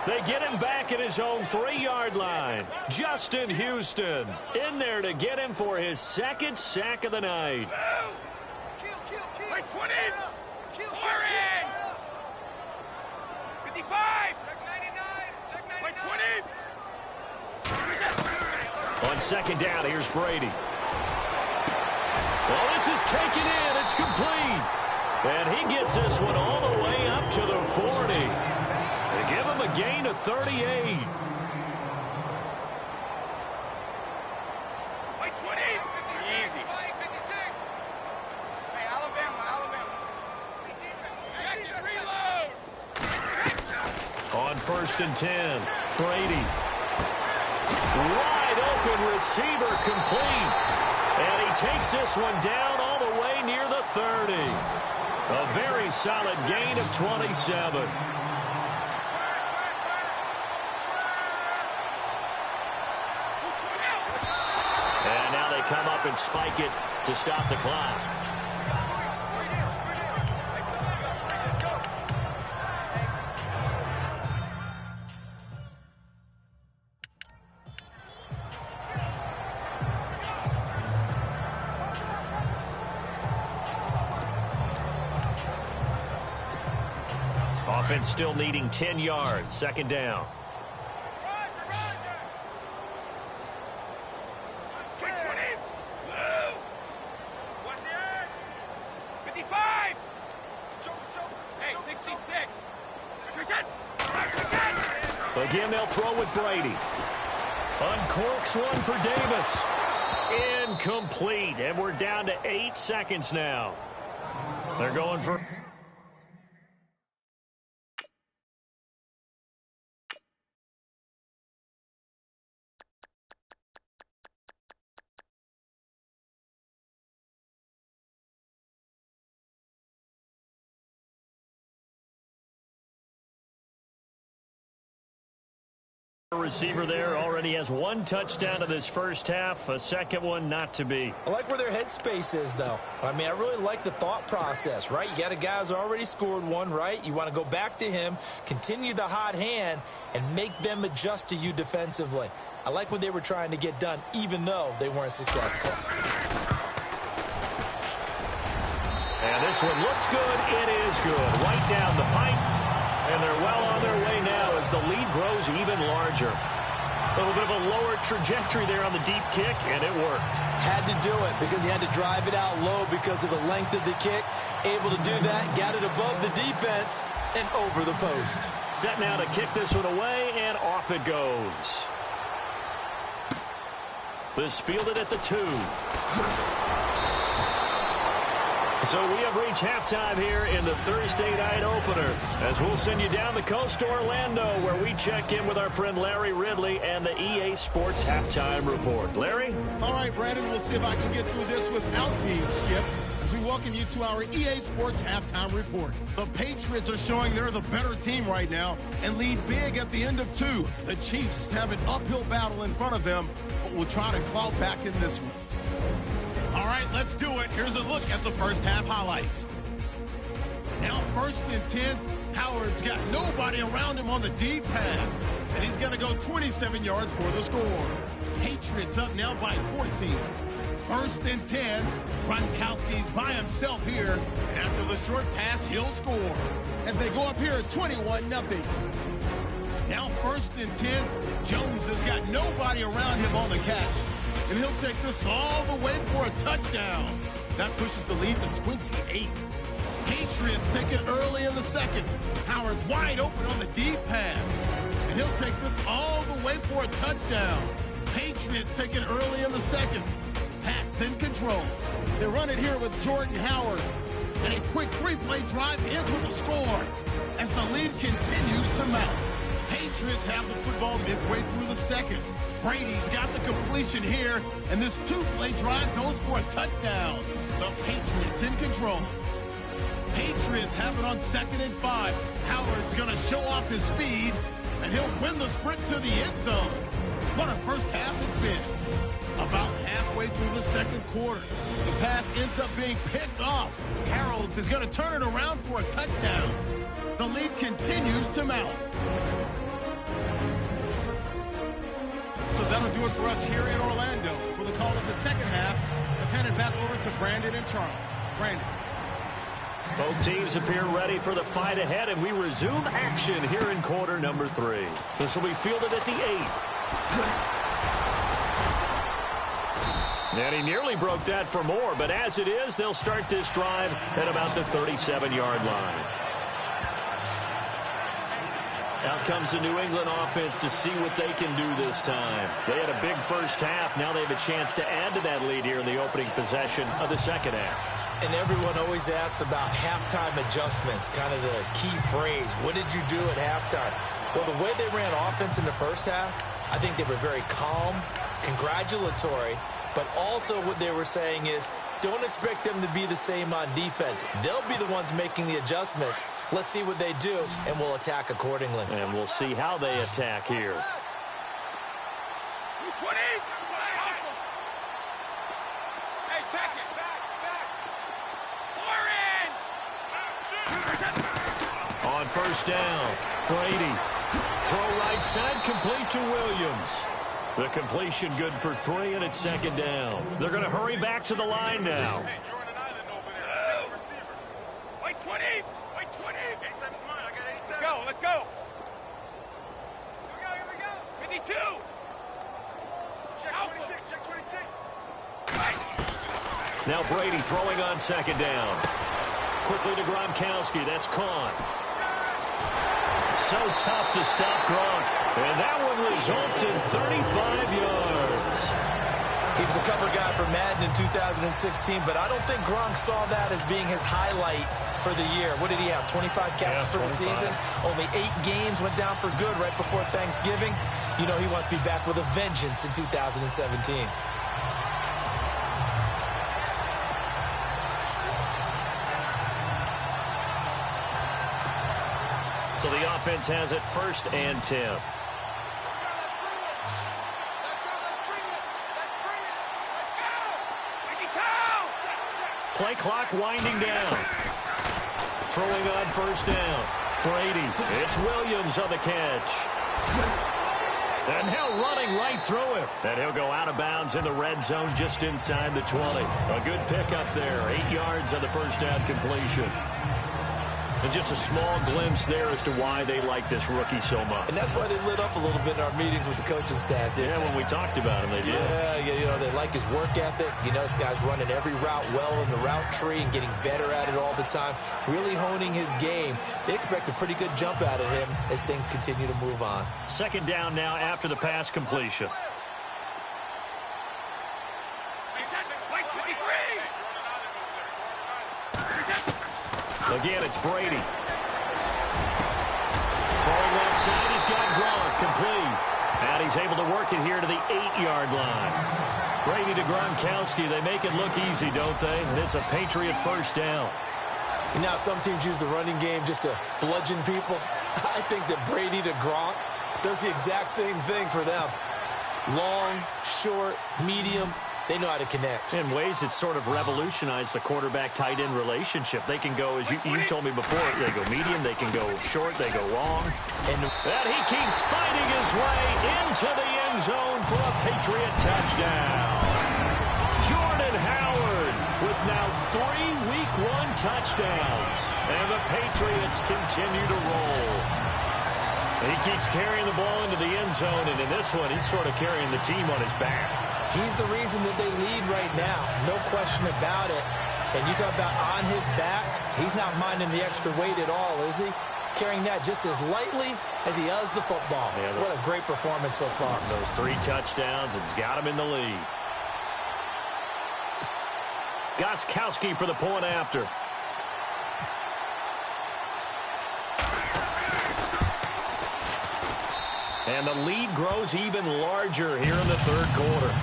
They get him back at his own 3-yard line. Justin Houston in there to get him for his 2nd sack of the night. Right 20. Orange. 55. Right 20. On 2nd down, here's Brady. Well, this is taken in. It's complete. And he gets this one all the way up to the 40. They give him a gain of 38. Right 20. Easy. 56. Hey, Alabama. Reload. On 1st and 10, Brady. Wide open receiver complete. And he takes this one down all the way near the 30. A very solid gain of 27. And now they come up and spike it to stop the clock. Offense still needing 10 yards. 2nd down. Again, they'll throw with Brady. Uncorks one for Davis. Incomplete. And we're down to 8 seconds now. They're going for... Receiver there already has one touchdown in this first half, a second one not to be. I like where their headspace is, though. I mean, I really like the thought process, right? You got a guy who's already scored one, right? You want to go back to him, continue the hot hand, and make them adjust to you defensively. I like what they were trying to get done, even though they weren't successful. And this one looks good. It is good. Right down the pipe. And they're well on their way now as the lead grows even larger. A little bit of a lower trajectory there on the deep kick, and it worked. Had to do it because he had to drive it out low because of the length of the kick. Able to do that, got it above the defense, and over the post. Set now to kick this one away, and off it goes. This fielded at the 2. So we have reached halftime here in the Thursday night opener, as we'll send you down the coast to Orlando, where we check in with our friend Larry Ridley and the EA Sports Halftime Report. Larry? All right, Brandon, we'll see if I can get through this without being skipped as we welcome you to our EA Sports Halftime Report. The Patriots are showing they're the better team right now and lead big at the end of 2. The Chiefs have an uphill battle in front of them, but will try to claw back in this one. All right, let's do it. Here's a look at the first half highlights. Now 1st and 10. Howard's got nobody around him on the deep pass. And he's going to go 27 yards for the score. Patriots up now by 14. 1st and 10. Gronkowski's by himself here. And after the short pass, he'll score. As they go up here at 21-0. Now 1st and 10. Jones has got nobody around him on the catch. And he'll take this all the way for a touchdown. That pushes the lead to 28. Patriots take it early in the second. Howard's wide open on the deep pass. And he'll take this all the way for a touchdown. Patriots take it early in the second. Pats in control. They run it here with Jordan Howard. And a quick 3-play drive ends with a score as the lead continues to mount. Patriots have the football midway through the second. Brady's got the completion here, and this 2-play drive goes for a touchdown. The Patriots in control. Patriots have it on 2nd and 5. Howard's going to show off his speed, and he'll win the sprint to the end zone. What a first half it's been. About halfway through the second quarter, the pass ends up being picked off. Harold's is going to turn it around for a touchdown. The lead continues to mount. So that'll do it for us here in Orlando. For the call of the second half, let's hand it back over to Brandon and Charles. Brandon. Both teams appear ready for the fight ahead, and we resume action here in quarter number 3. This will be fielded at the 8. And he nearly broke that for more, but as it is, they'll start this drive at about the 37-yard line. Out comes the New England offense to see what they can do this time. They had a big first half. Now they have a chance to add to that lead here in the opening possession of the second half. And everyone always asks about halftime adjustments, kind of the key phrase. What did you do at halftime? Well, the way they ran offense in the first half, I think they were very calm, congratulatory, but also what they were saying is don't expect them to be the same on defense. They'll be the ones making the adjustments. Let's see what they do, and we'll attack accordingly. And we'll see how they attack here. 20. Hey, check it. Back. On first down, Brady. Throw right side, complete to Williams. The completion good for 3, and it's 2nd down. They're going to hurry back to the line now. Hey, you're on an island over there. Single receiver. Wait, 20. Wait, 20. 87's mine. I got 87. Let's go. Here we go. 52. Check 26. Check 26. Now Brady throwing on 2nd down. Quickly to Gronkowski. That's caught. So tough to stop Gronk. And that one results in 35 yards. He was a cover guy for Madden in 2016, but I don't think Gronk saw that as being his highlight for the year. What did he have, 25 catches for the season? Only 8 games, went down for good right before Thanksgiving. You know he wants to be back with a vengeance in 2017. So the offense has it 1st and 10. Play clock winding down. Throwing on first down. Brady. It's Williams on the catch. And now running right through him. And he'll go out of bounds in the red zone just inside the 20. A good pickup there. 8 yards on the first down completion. And just a small glimpse there as to why they like this rookie so much. And that's why they lit up a little bit in our meetings with the coaching staff. Yeah, when we talked about him, they did. Yeah, they like his work ethic. This guy's running every route well in the route tree and getting better at it all the time, really honing his game. They expect a pretty good jump out of him as things continue to move on. Second down now after the pass completion. Again, it's Brady. Throwing left side, he's got Gronk complete. And he's able to work it here to the 8-yard line. Brady to Gronkowski. They make it look easy, don't they? And it's a Patriot first down. Some teams use the running game just to bludgeon people. I think that Brady to Gronk does the exact same thing for them. Long, short, medium. They know how to connect. In ways, it's sort of revolutionized the quarterback-tight end relationship. They can go, as you told me before, they go medium, they can go short, they go long. And he keeps fighting his way into the end zone for a Patriot touchdown. Jordan Howard with now 3 Week 1 touchdowns. And the Patriots continue to roll. He keeps carrying the ball into the end zone, and in this one, he's sort of carrying the team on his back. He's the reason that they lead right now. No question about it. And you talk about on his back, he's not minding the extra weight at all, is he? Carrying that just as lightly as he does the football. Yeah, what a great performance so far. Those 3 touchdowns, it's got him in the lead. Gostkowski for the point after. And the lead grows even larger here in the third quarter.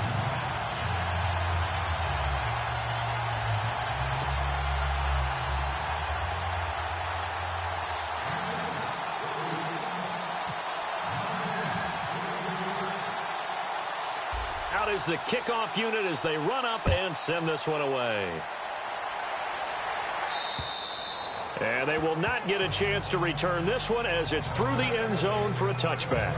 Out is the kickoff unit as they run up and send this one away. And they will not get a chance to return this one as it's through the end zone for a touchback.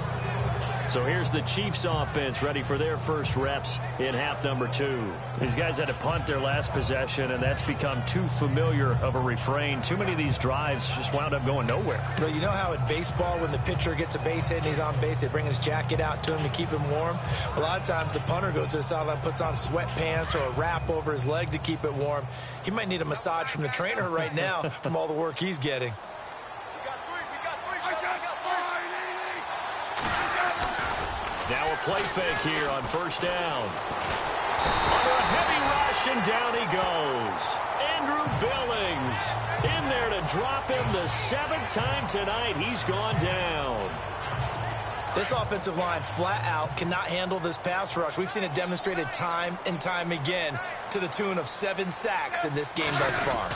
So here's the Chiefs offense ready for their first reps in half number 2. These guys had to punt their last possession, and that's become too familiar of a refrain. Too many of these drives just wound up going nowhere. But you know how in baseball when the pitcher gets a base hit and he's on base, they bring his jacket out to him to keep him warm? A lot of times the punter goes to the sideline, puts on sweatpants or a wrap over his leg to keep it warm. He might need a massage from the trainer right now from all the work he's getting. Now a play fake here on first down. Under a heavy rush, and down he goes. Andrew Billings in there to drop him the 7th time tonight. He's gone down. This offensive line flat out cannot handle this pass rush. We've seen it demonstrated time and time again to the tune of 7 sacks in this game thus far.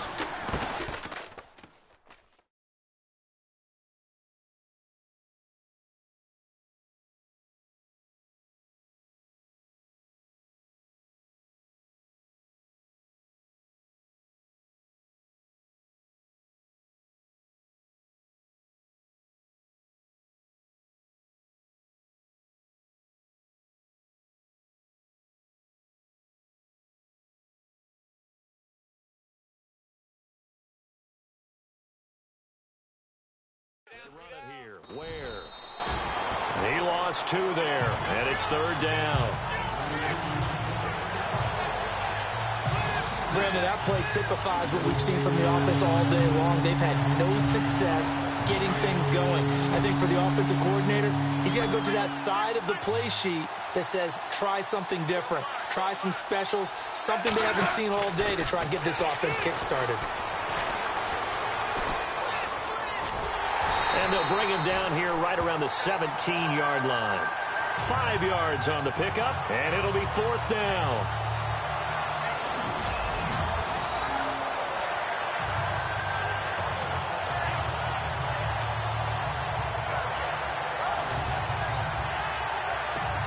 Run it here. Where? He lost 2 there, and it's 3rd down. Brandon, that play typifies what we've seen from the offense all day long. They've had no success getting things going. I think for the offensive coordinator, he's got to go to that side of the play sheet that says try something different, try some specials, something they haven't seen all day to try and get this offense kick-started. And they'll bring him down here right around the 17-yard line. 5 yards on the pickup, and it'll be 4th down.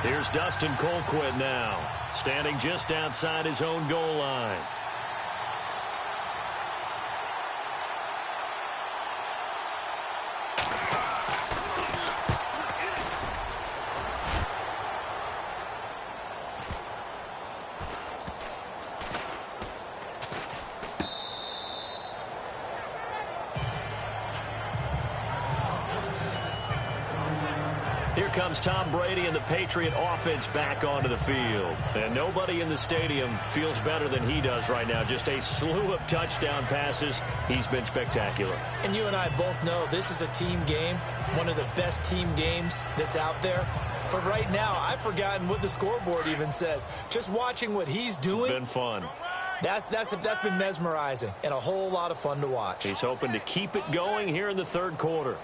Here's Dustin Colquitt now, standing just outside his own goal line. Here comes Tom Brady and the Patriot offense back onto the field. And nobody in the stadium feels better than he does right now. Just a slew of touchdown passes. He's been spectacular. And you and I both know this is a team game, one of the best team games that's out there. But right now, I've forgotten what the scoreboard even says. Just watching what he's doing. It's been fun. That's been mesmerizing and a whole lot of fun to watch. He's hoping to keep it going here in the third quarter.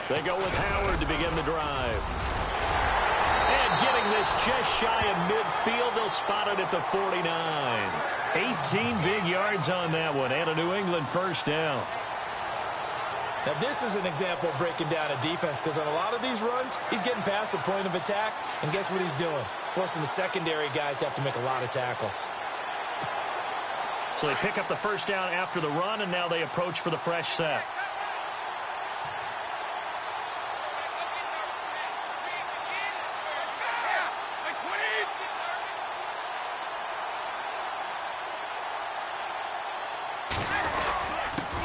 They go with Howard to begin the drive. And getting this just shy of midfield, they'll spot it at the 49. 18 big yards on that one, and a New England first down. Now, this is an example of breaking down a defense, because on a lot of these runs, he's getting past the point of attack, and guess what he's doing? Forcing the secondary guys to have to make a lot of tackles. So they pick up the first down after the run, and now they approach for the fresh set.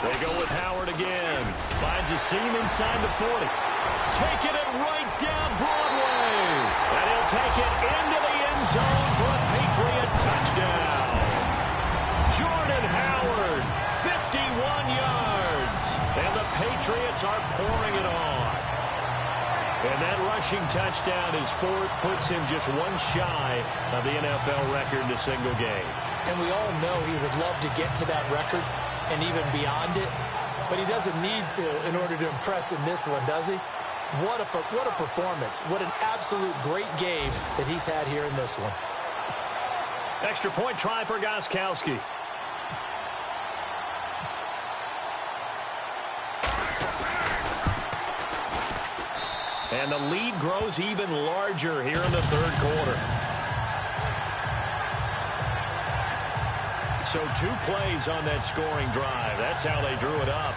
They go with Howard again. Finds a seam inside the 40. Taking it right down Broadway. And he'll take it into the end zone for a Patriot touchdown. Jordan Howard, 51 yards. And the Patriots are pouring it on. And that rushing touchdown, his fourth, puts him just one shy of the NFL record in a single game. And we all know he would love to get to that record and even beyond it, but he doesn't need to in order to impress in this one, does he? What a performance. What an absolute great game that he's had here in this one. Extra point try for Gostkowski. And the lead grows even larger here in the third quarter. So 2 plays on that scoring drive. That's how they drew it up.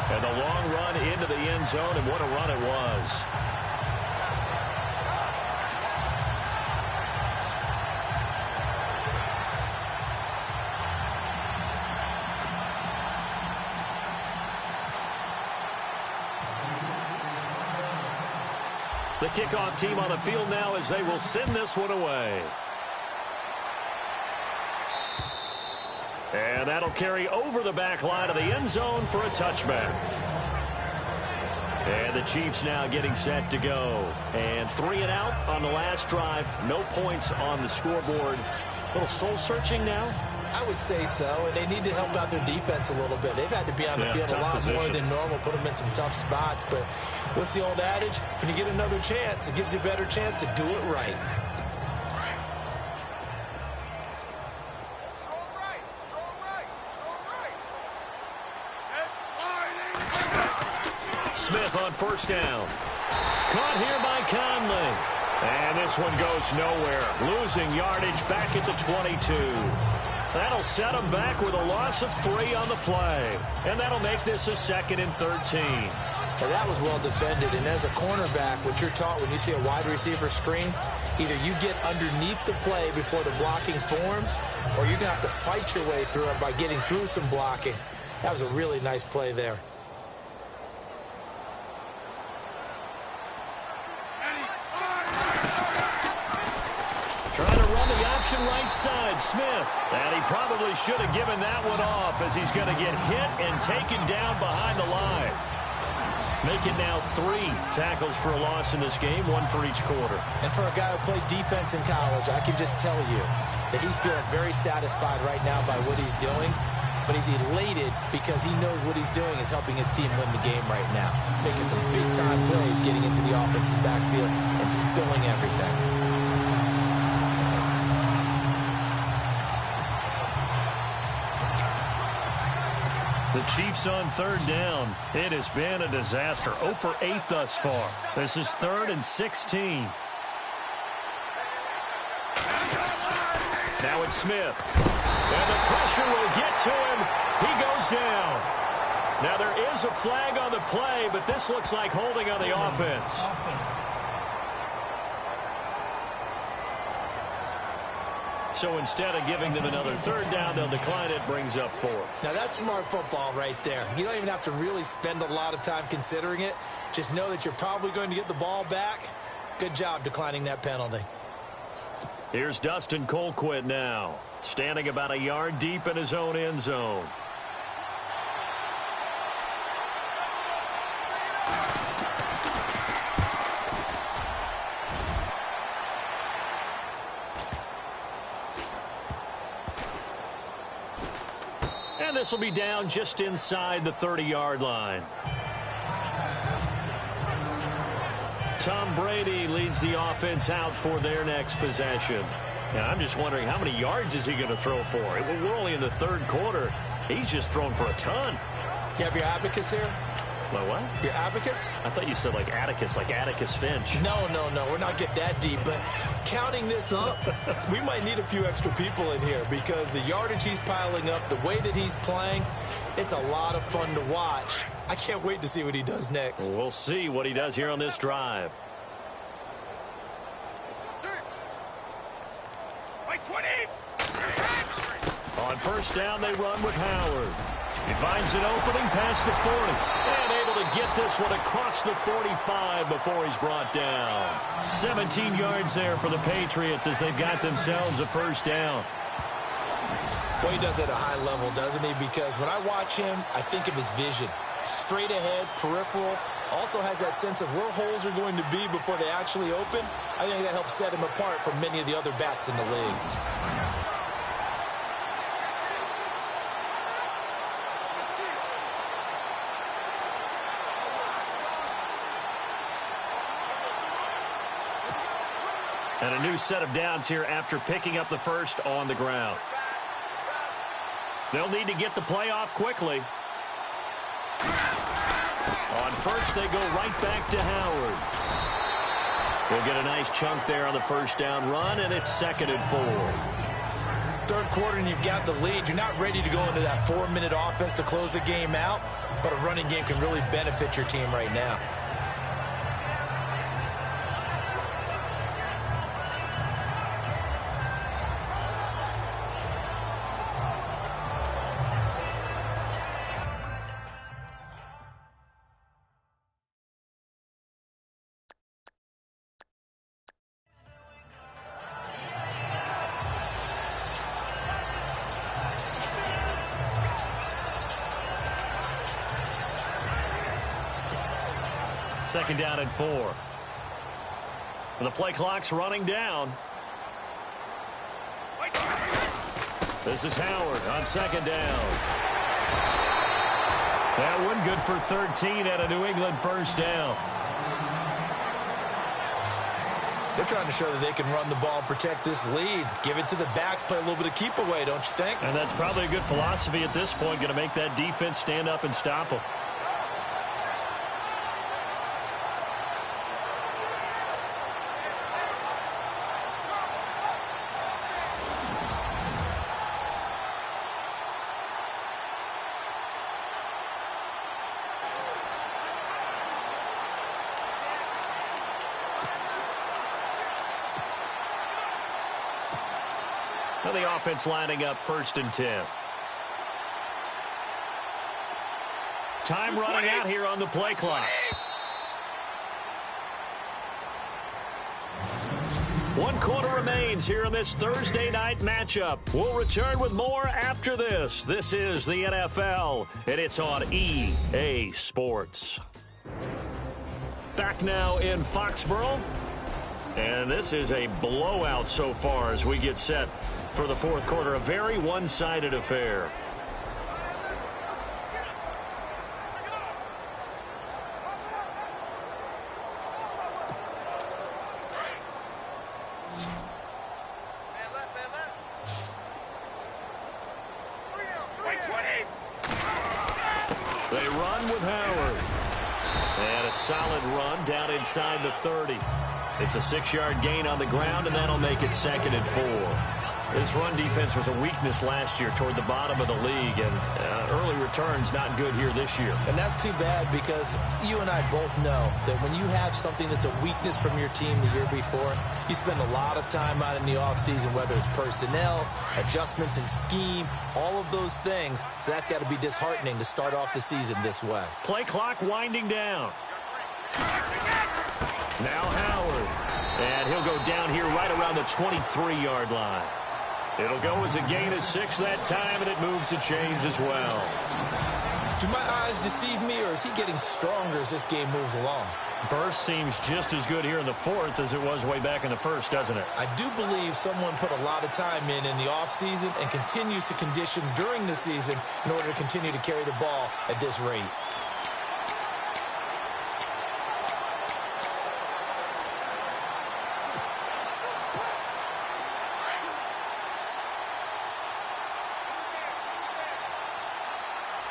And the long run into the end zone, and what a run it was. The kickoff team on the field now as they will send this one away. And that'll carry over the back line of the end zone for a touchback. And the Chiefs now getting set to go. And 3 and out on the last drive. No points on the scoreboard. A little soul-searching now? I would say so, and they need to help out their defense a little bit. They've had to be on the field a lot more than normal, put them in some tough spots. But what's the old adage? When you get another chance, it gives you a better chance to do it right. Smith on first down. Caught here by Conley. And this one goes nowhere. Losing yardage back at the 22. That'll set them back with a loss of 3 on the play. And that'll make this a 2nd and 13. Well, that was well defended. And as a cornerback, what you're taught when you see a wide receiver screen, either you get underneath the play before the blocking forms, or you're going to have to fight your way through it by getting through some blocking. That was a really nice play there. Trying to run the option right side, Smith. And he probably should have given that one off as he's going to get hit and taken down behind the line. Make it now 3 tackles for a loss in this game, 1 for each quarter. And for a guy who played defense in college, I can just tell you that he's feeling very satisfied right now by what he's doing. But he's elated because he knows what he's doing is helping his team win the game right now. Making some big-time plays, getting into the offense's backfield and spilling everything. The Chiefs on third down. It has been a disaster. 0 for 8 thus far. This is 3rd and 16. Now it's Smith. And the pressure will get to him. He goes down. Now there is a flag on the play, but this looks like holding on the offense. So instead of giving them another third down, they'll decline it, brings up 4. Now, that's smart football right there. You don't even have to really spend a lot of time considering it. Just know that you're probably going to get the ball back. Good job declining that penalty. Here's Dustin Colquitt now, standing about a yard deep in his own end zone. And this will be down just inside the 30-yard line. Tom Brady leads the offense out for their next possession. And I'm just wondering, how many yards is he going to throw for? We're only in the third quarter. He's just thrown for a ton. You have your abacus here? My what? Your abacus? I thought you said like Atticus Finch. No. We're not getting that deep. But counting this up, we might need a few extra people in here because the yardage he's piling up, the way that he's playing, it's a lot of fun to watch. I can't wait to see what he does next. We'll see what he does here on this drive. On first down, they run with Howard. He finds an opening past the 40. And able to get this one across the 45 before he's brought down. 17 yards there for the Patriots as they've got themselves a first down. Boy, he does it at a high level, doesn't he? Because when I watch him, I think of his vision. Straight ahead, peripheral. Also has that sense of where holes are going to be before they actually open. I think that helps set him apart from many of the other backs in the league. And a new set of downs here after picking up the first on the ground. They'll need to get the play off quickly. On first, they go right back to Howard. We'll get a nice chunk there on the first down run, and it's 2nd and 4. Third quarter, and you've got the lead. You're not ready to go into that 4-minute offense to close the game out, but a running game can really benefit your team right now. Second down and 4. And the play clock's running down. This is Howard on second down. That one good for 13 at a New England first down. They're trying to show that they can run the ball and protect this lead. Give it to the backs, play a little bit of keep away, don't you think? And that's probably a good philosophy at this point, going to make that defense stand up and stop them. Now the offense lining up 1st and 10. Time running out here on the play clock. 1 quarter remains here in this Thursday night matchup. We'll return with more after this. This is the NFL, and it's on EA Sports. Back now in Foxborough. And this is a blowout so far as we get set for the 4th quarter. A very one-sided affair. They run with Howard. And a solid run down inside the 30. It's a 6-yard gain on the ground, and that'll make it 2nd and 4. This run defense was a weakness last year toward the bottom of the league, and early returns not good here this year. And that's too bad because you and I both know that when you have something that's a weakness from your team the year before, you spend a lot of time out in the offseason, whether it's personnel, adjustments in scheme, all of those things. So that's got to be disheartening to start off the season this way. Play clock winding down. Now Howard. And he'll go down here right around the 23-yard line. It'll go as a gain of 6 that time, and it moves the chains as well. Do my eyes deceive me, or is he getting stronger as this game moves along? Burst seems just as good here in the fourth as it was way back in the first, doesn't it? I do believe someone put a lot of time in the offseason and continues to condition during the season in order to continue to carry the ball at this rate.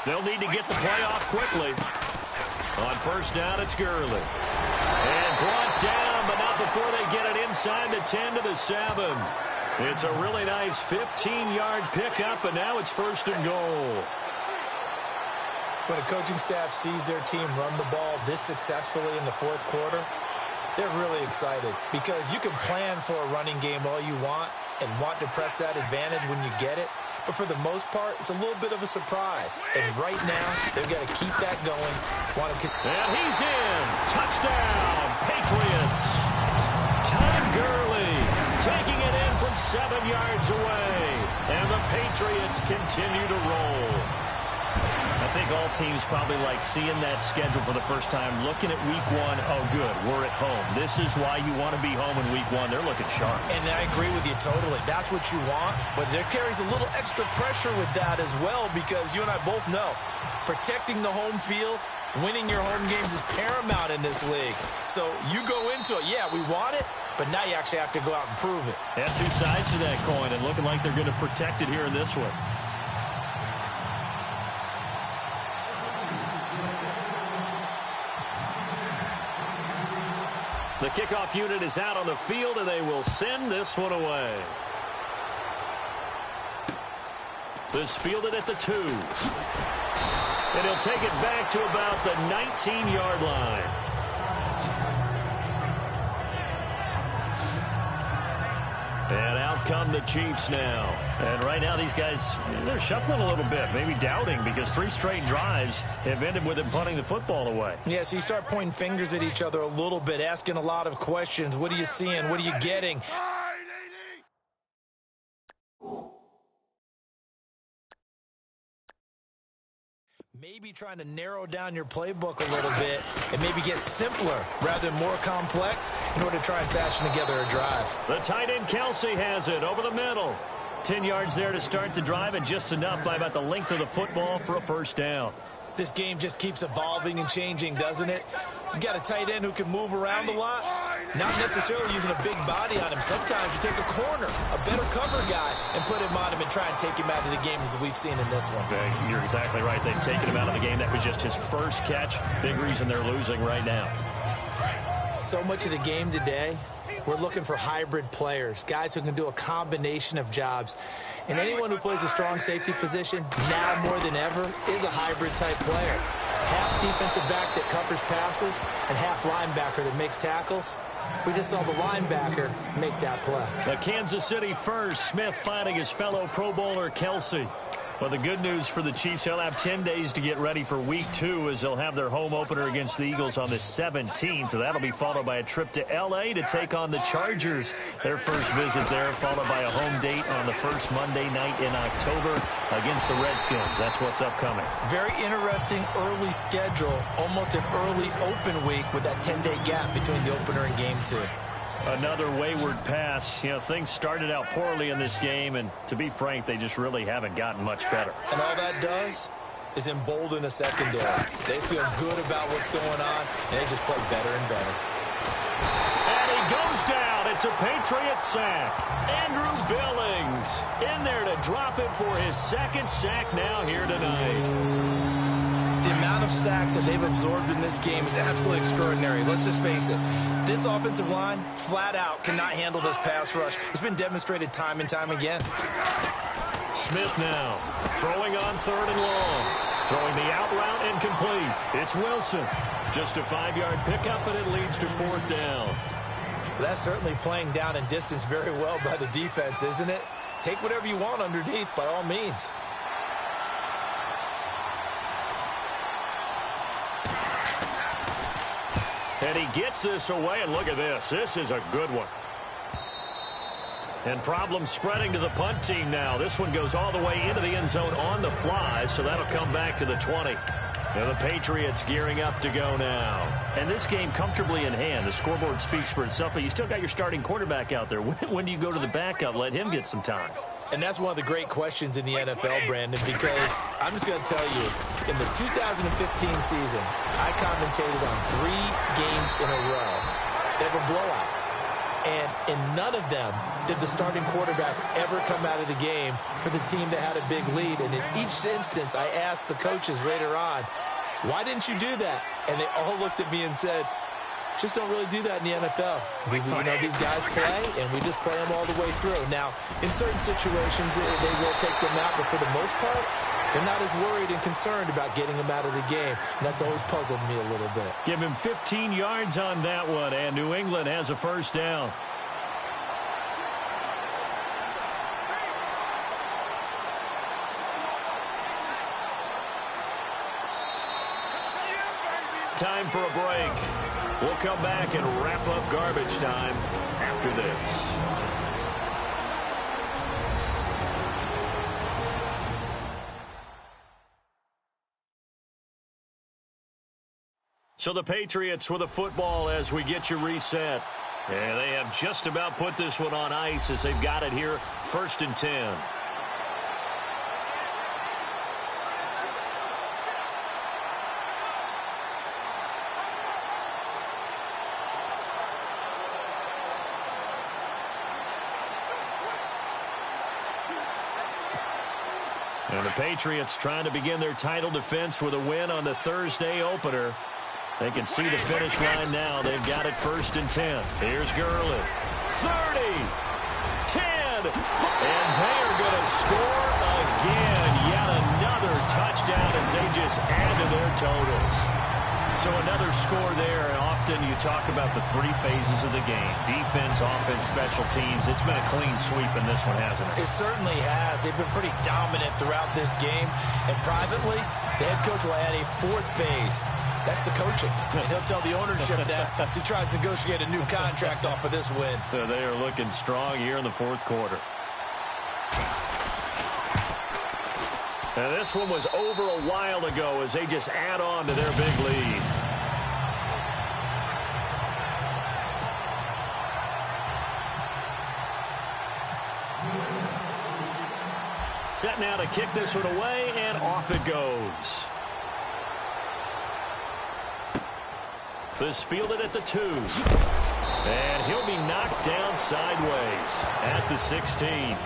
They'll need to get the play off quickly. On first down, it's Gurley. And brought down, but not before they get it inside the 10 to the 7. It's a really nice 15-yard pickup, and now it's first and goal. When a coaching staff sees their team run the ball this successfully in the fourth quarter, they're really excited because you can plan for a running game all you want and want to press that advantage when you get it. But for the most part, it's a little bit of a surprise. And right now, they've got to keep that going. And he's in. Touchdown, Patriots. Todd Gurley taking it in from 7 yards away. And the Patriots continue to roll. I think all teams probably like seeing that schedule for the first time, looking at week 1. Oh, good, we're at home. This is why you want to be home in week 1. They're looking sharp. And I agree with you totally. That's what you want. But there carries a little extra pressure with that as well because you and I both know protecting the home field, winning your home games is paramount in this league. So you go into it, yeah, we want it, but now you actually have to go out and prove it. Yeah, 2 sides to that coin, and looking like they're going to protect it here in this one. The kickoff unit is out on the field, and they will send this one away. This fielded at the 2. And he'll take it back to about the 19-yard line. And out come the Chiefs now. And right now these guys, they're shuffling a little bit, maybe doubting because 3 straight drives have ended with them punting the football away. Yeah, so you start pointing fingers at each other a little bit, asking a lot of questions. What are you seeing? What are you getting? Maybe trying to narrow down your playbook a little bit and maybe get simpler rather than more complex in order to try and fashion together a drive. The tight end Kelsey has it over the middle. 10 yards there to start the drive and just enough by about the length of the football for a first down. This game just keeps evolving and changing, doesn't it? You got a tight end who can move around a lot, not necessarily using a big body on him. Sometimes you take a corner, a better cover guy, and put him on him and try and take him out of the game as we've seen in this one. You're exactly right. They've taken him out of the game. That was just his first catch. Big reason they're losing right now. So much of the game today, we're looking for hybrid players, guys who can do a combination of jobs. And anyone who plays a strong safety position, now more than ever, is a hybrid-type player. Half defensive back that covers passes and half linebacker that makes tackles. We just saw the linebacker make that play. The Kansas City first, Smith finding his fellow Pro Bowler Kelsey. Well, the good news for the Chiefs, they'll have 10 days to get ready for Week 2 as they'll have their home opener against the Eagles on the 17th. That'll be followed by a trip to L.A. to take on the Chargers. Their first visit there, followed by a home date on the first Monday night in October against the Redskins. That's what's upcoming. Very interesting early schedule, almost an early open week with that 10-day gap between the opener and Game 2. Another wayward pass. You know, things started out poorly in this game, and to be frank, they just really haven't gotten much better. And all that does is embolden a secondary. They feel good about what's going on, and they just play better and better. And he goes down. It's a Patriot sack. Andrew Billings in there to drop it for his second sack now here tonight. The amount of sacks that they've absorbed in this game is absolutely extraordinary. Let's just face it. This offensive line, flat out, cannot handle this pass rush. It's been demonstrated time and time again. Smith now throwing on 3rd and long. Throwing the out route incomplete. It's Wilson. Just a 5-yard pickup, and it leads to 4th down. That's certainly playing down in distance very well by the defense, isn't it? Take whatever you want underneath, by all means. And he gets this away, and look at this. This is a good one. And problems spreading to the punt team now. This one goes all the way into the end zone on the fly, so that'll come back to the 20. And the Patriots gearing up to go now. And this game comfortably in hand. The scoreboard speaks for itself, but you still got your starting quarterback out there. When do you go to the backup? Let him get some time. And that's one of the great questions in the NFL, Brandon, because I'm just going to tell you, in the 2015 season, I commentated on 3 games in a row. They were blowouts. And in none of them did the starting quarterback ever come out of the game for the team that had a big lead. And in each instance, I asked the coaches later on, why didn't you do that? And they all looked at me and said, just don't really do that in the NFL. These guys play, and we just play them all the way through. Now, in certain situations, they will take them out, but for the most part, they're not as worried and concerned about getting them out of the game, and that's always puzzled me a little bit. Give him 15 yards on that one, and New England has a 1st down. Time for a break. We'll come back and wrap up garbage time after this. So the Patriots with a football as we get you reset. And they have just about put this one on ice as they've got it here, 1st and 10. And the Patriots trying to begin their title defense with a win on the Thursday opener. They can see the finish line now. They've got it 1st and 10. Here's Gurley. 30, 10, 5. And they are going to score again. Yet another touchdown as they just add to their totals. So another score there. And often you talk about the 3 phases of the game. Defense, offense, special teams. It's been a clean sweep in this one, hasn't it? It certainly has. They've been pretty dominant throughout this game. And privately, the head coach will add a 4th phase. That's the coaching. And he'll tell the ownership that as he tries to negotiate a new contract off of this win. They are looking strong here in the 4th quarter. And this one was over a while ago as they just add on to their big lead. Set now to kick this one away, and off it goes. This fielded at the 2. And he'll be knocked down sideways at the 16.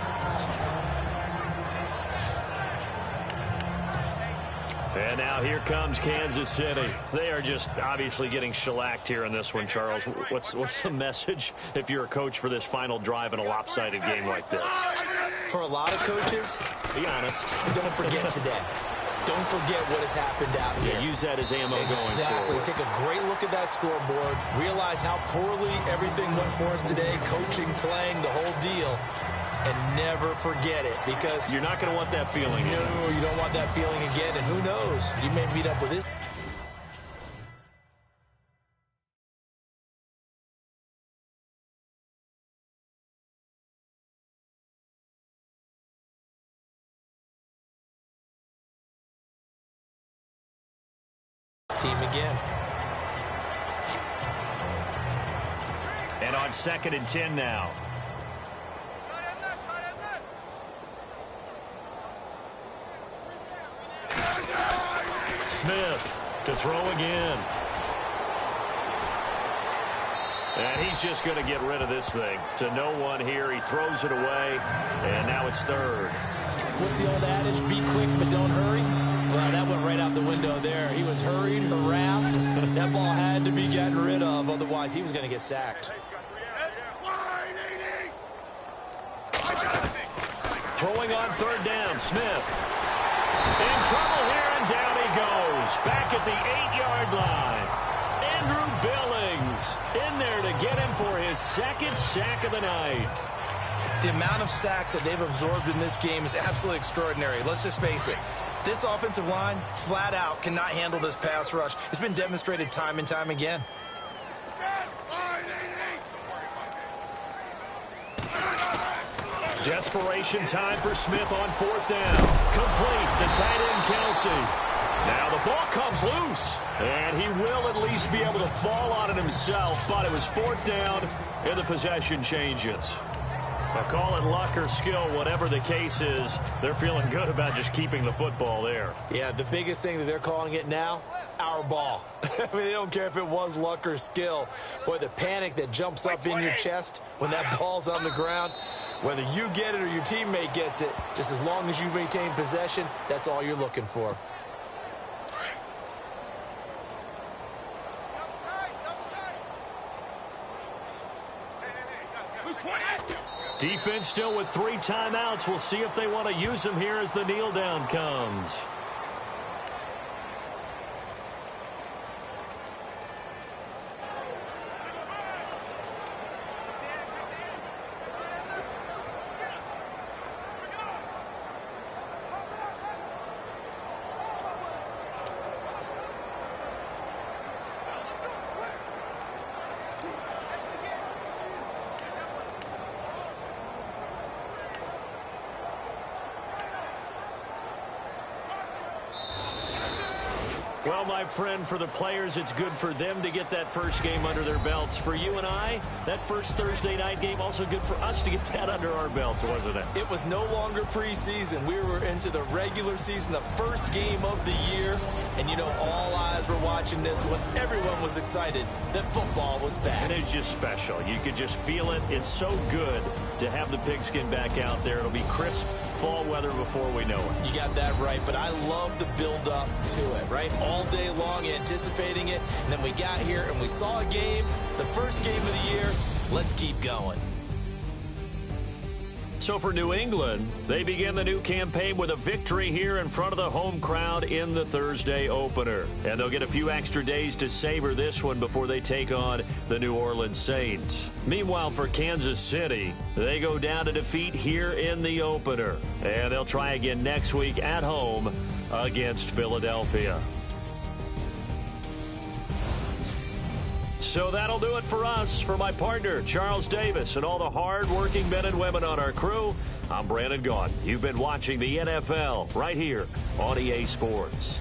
And now here comes Kansas City. They are just obviously getting shellacked here in this one, Charles. What's the message if you're a coach for this final drive in a lopsided game like this? For a lot of coaches, be honest, don't forget today. Don't forget what has happened out here. Yeah, use that as ammo going forward. Exactly. Take a great look at that scoreboard. Realize how poorly everything went for us today. Coaching, playing, the whole deal. And never forget it, because you're not going to want that feeling. No, you don't want that feeling again. And who knows? You may meet up with this team again. And on 2nd and 10 now. Smith to throw again. And he's just going to get rid of this thing. To no one here. He throws it away. And now it's 3rd. What's the old adage? Be quick, but don't hurry. Well, that went right out the window there. He was hurried, harassed. That ball had to be gotten rid of. Otherwise, he was going to get sacked. Throwing on third down, Smith. In trouble here, and down he goes. Back at the 8-yard line. Andrew Billings in there to get him for his second sack of the night. The amount of sacks that they've absorbed in this game is absolutely extraordinary. Let's just face it. This offensive line, flat out, cannot handle this pass rush. It's been demonstrated time and time again. Desperation time for Smith on fourth down. Complete the tight end, Kelsey. Now the ball comes loose, and he will at least be able to fall on it himself, but it was fourth down, and the possession changes. I'll call it luck or skill, whatever the case is. They're feeling good about just keeping the football there. Yeah, the biggest thing that they're calling it now, our ball. I mean, they don't care if it was luck or skill. Boy, the panic that jumps up in your chest when that ball's on the ground, whether you get it or your teammate gets it, just as long as you maintain possession, that's all you're looking for. Defense still with 3 timeouts. We'll see if they want to use them here as the kneel down comes. Well, my friend, for the players, it's good for them to get that first game under their belts. For you and I, that first Thursday night game, also good for us to get that under our belts, wasn't it? It was no longer preseason. We were into the regular season, the first game of the year. And, you know, all eyes were watching this when everyone was excited that football was back. And it's just special. You could just feel it. It's so good to have the pigskin back out there. It'll be crisp fall weather before we know it. You got that right, but I love the build-up to it, right? All day long anticipating it, and then we got here and we saw a game, the first game of the year. Let's keep going. So for New England, they begin the new campaign with a victory here in front of the home crowd in the Thursday opener. And they'll get a few extra days to savor this one before they take on the New Orleans Saints. Meanwhile, for Kansas City, they go down to defeat here in the opener. And they'll try again next week at home against Philadelphia. So that'll do it for us. For my partner, Charles Davis, and all the hard-working men and women on our crew, I'm Brandon Gaudin. You've been watching the NFL right here on EA Sports.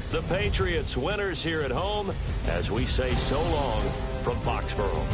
The Patriots winners here at home as we say so long from Foxborough.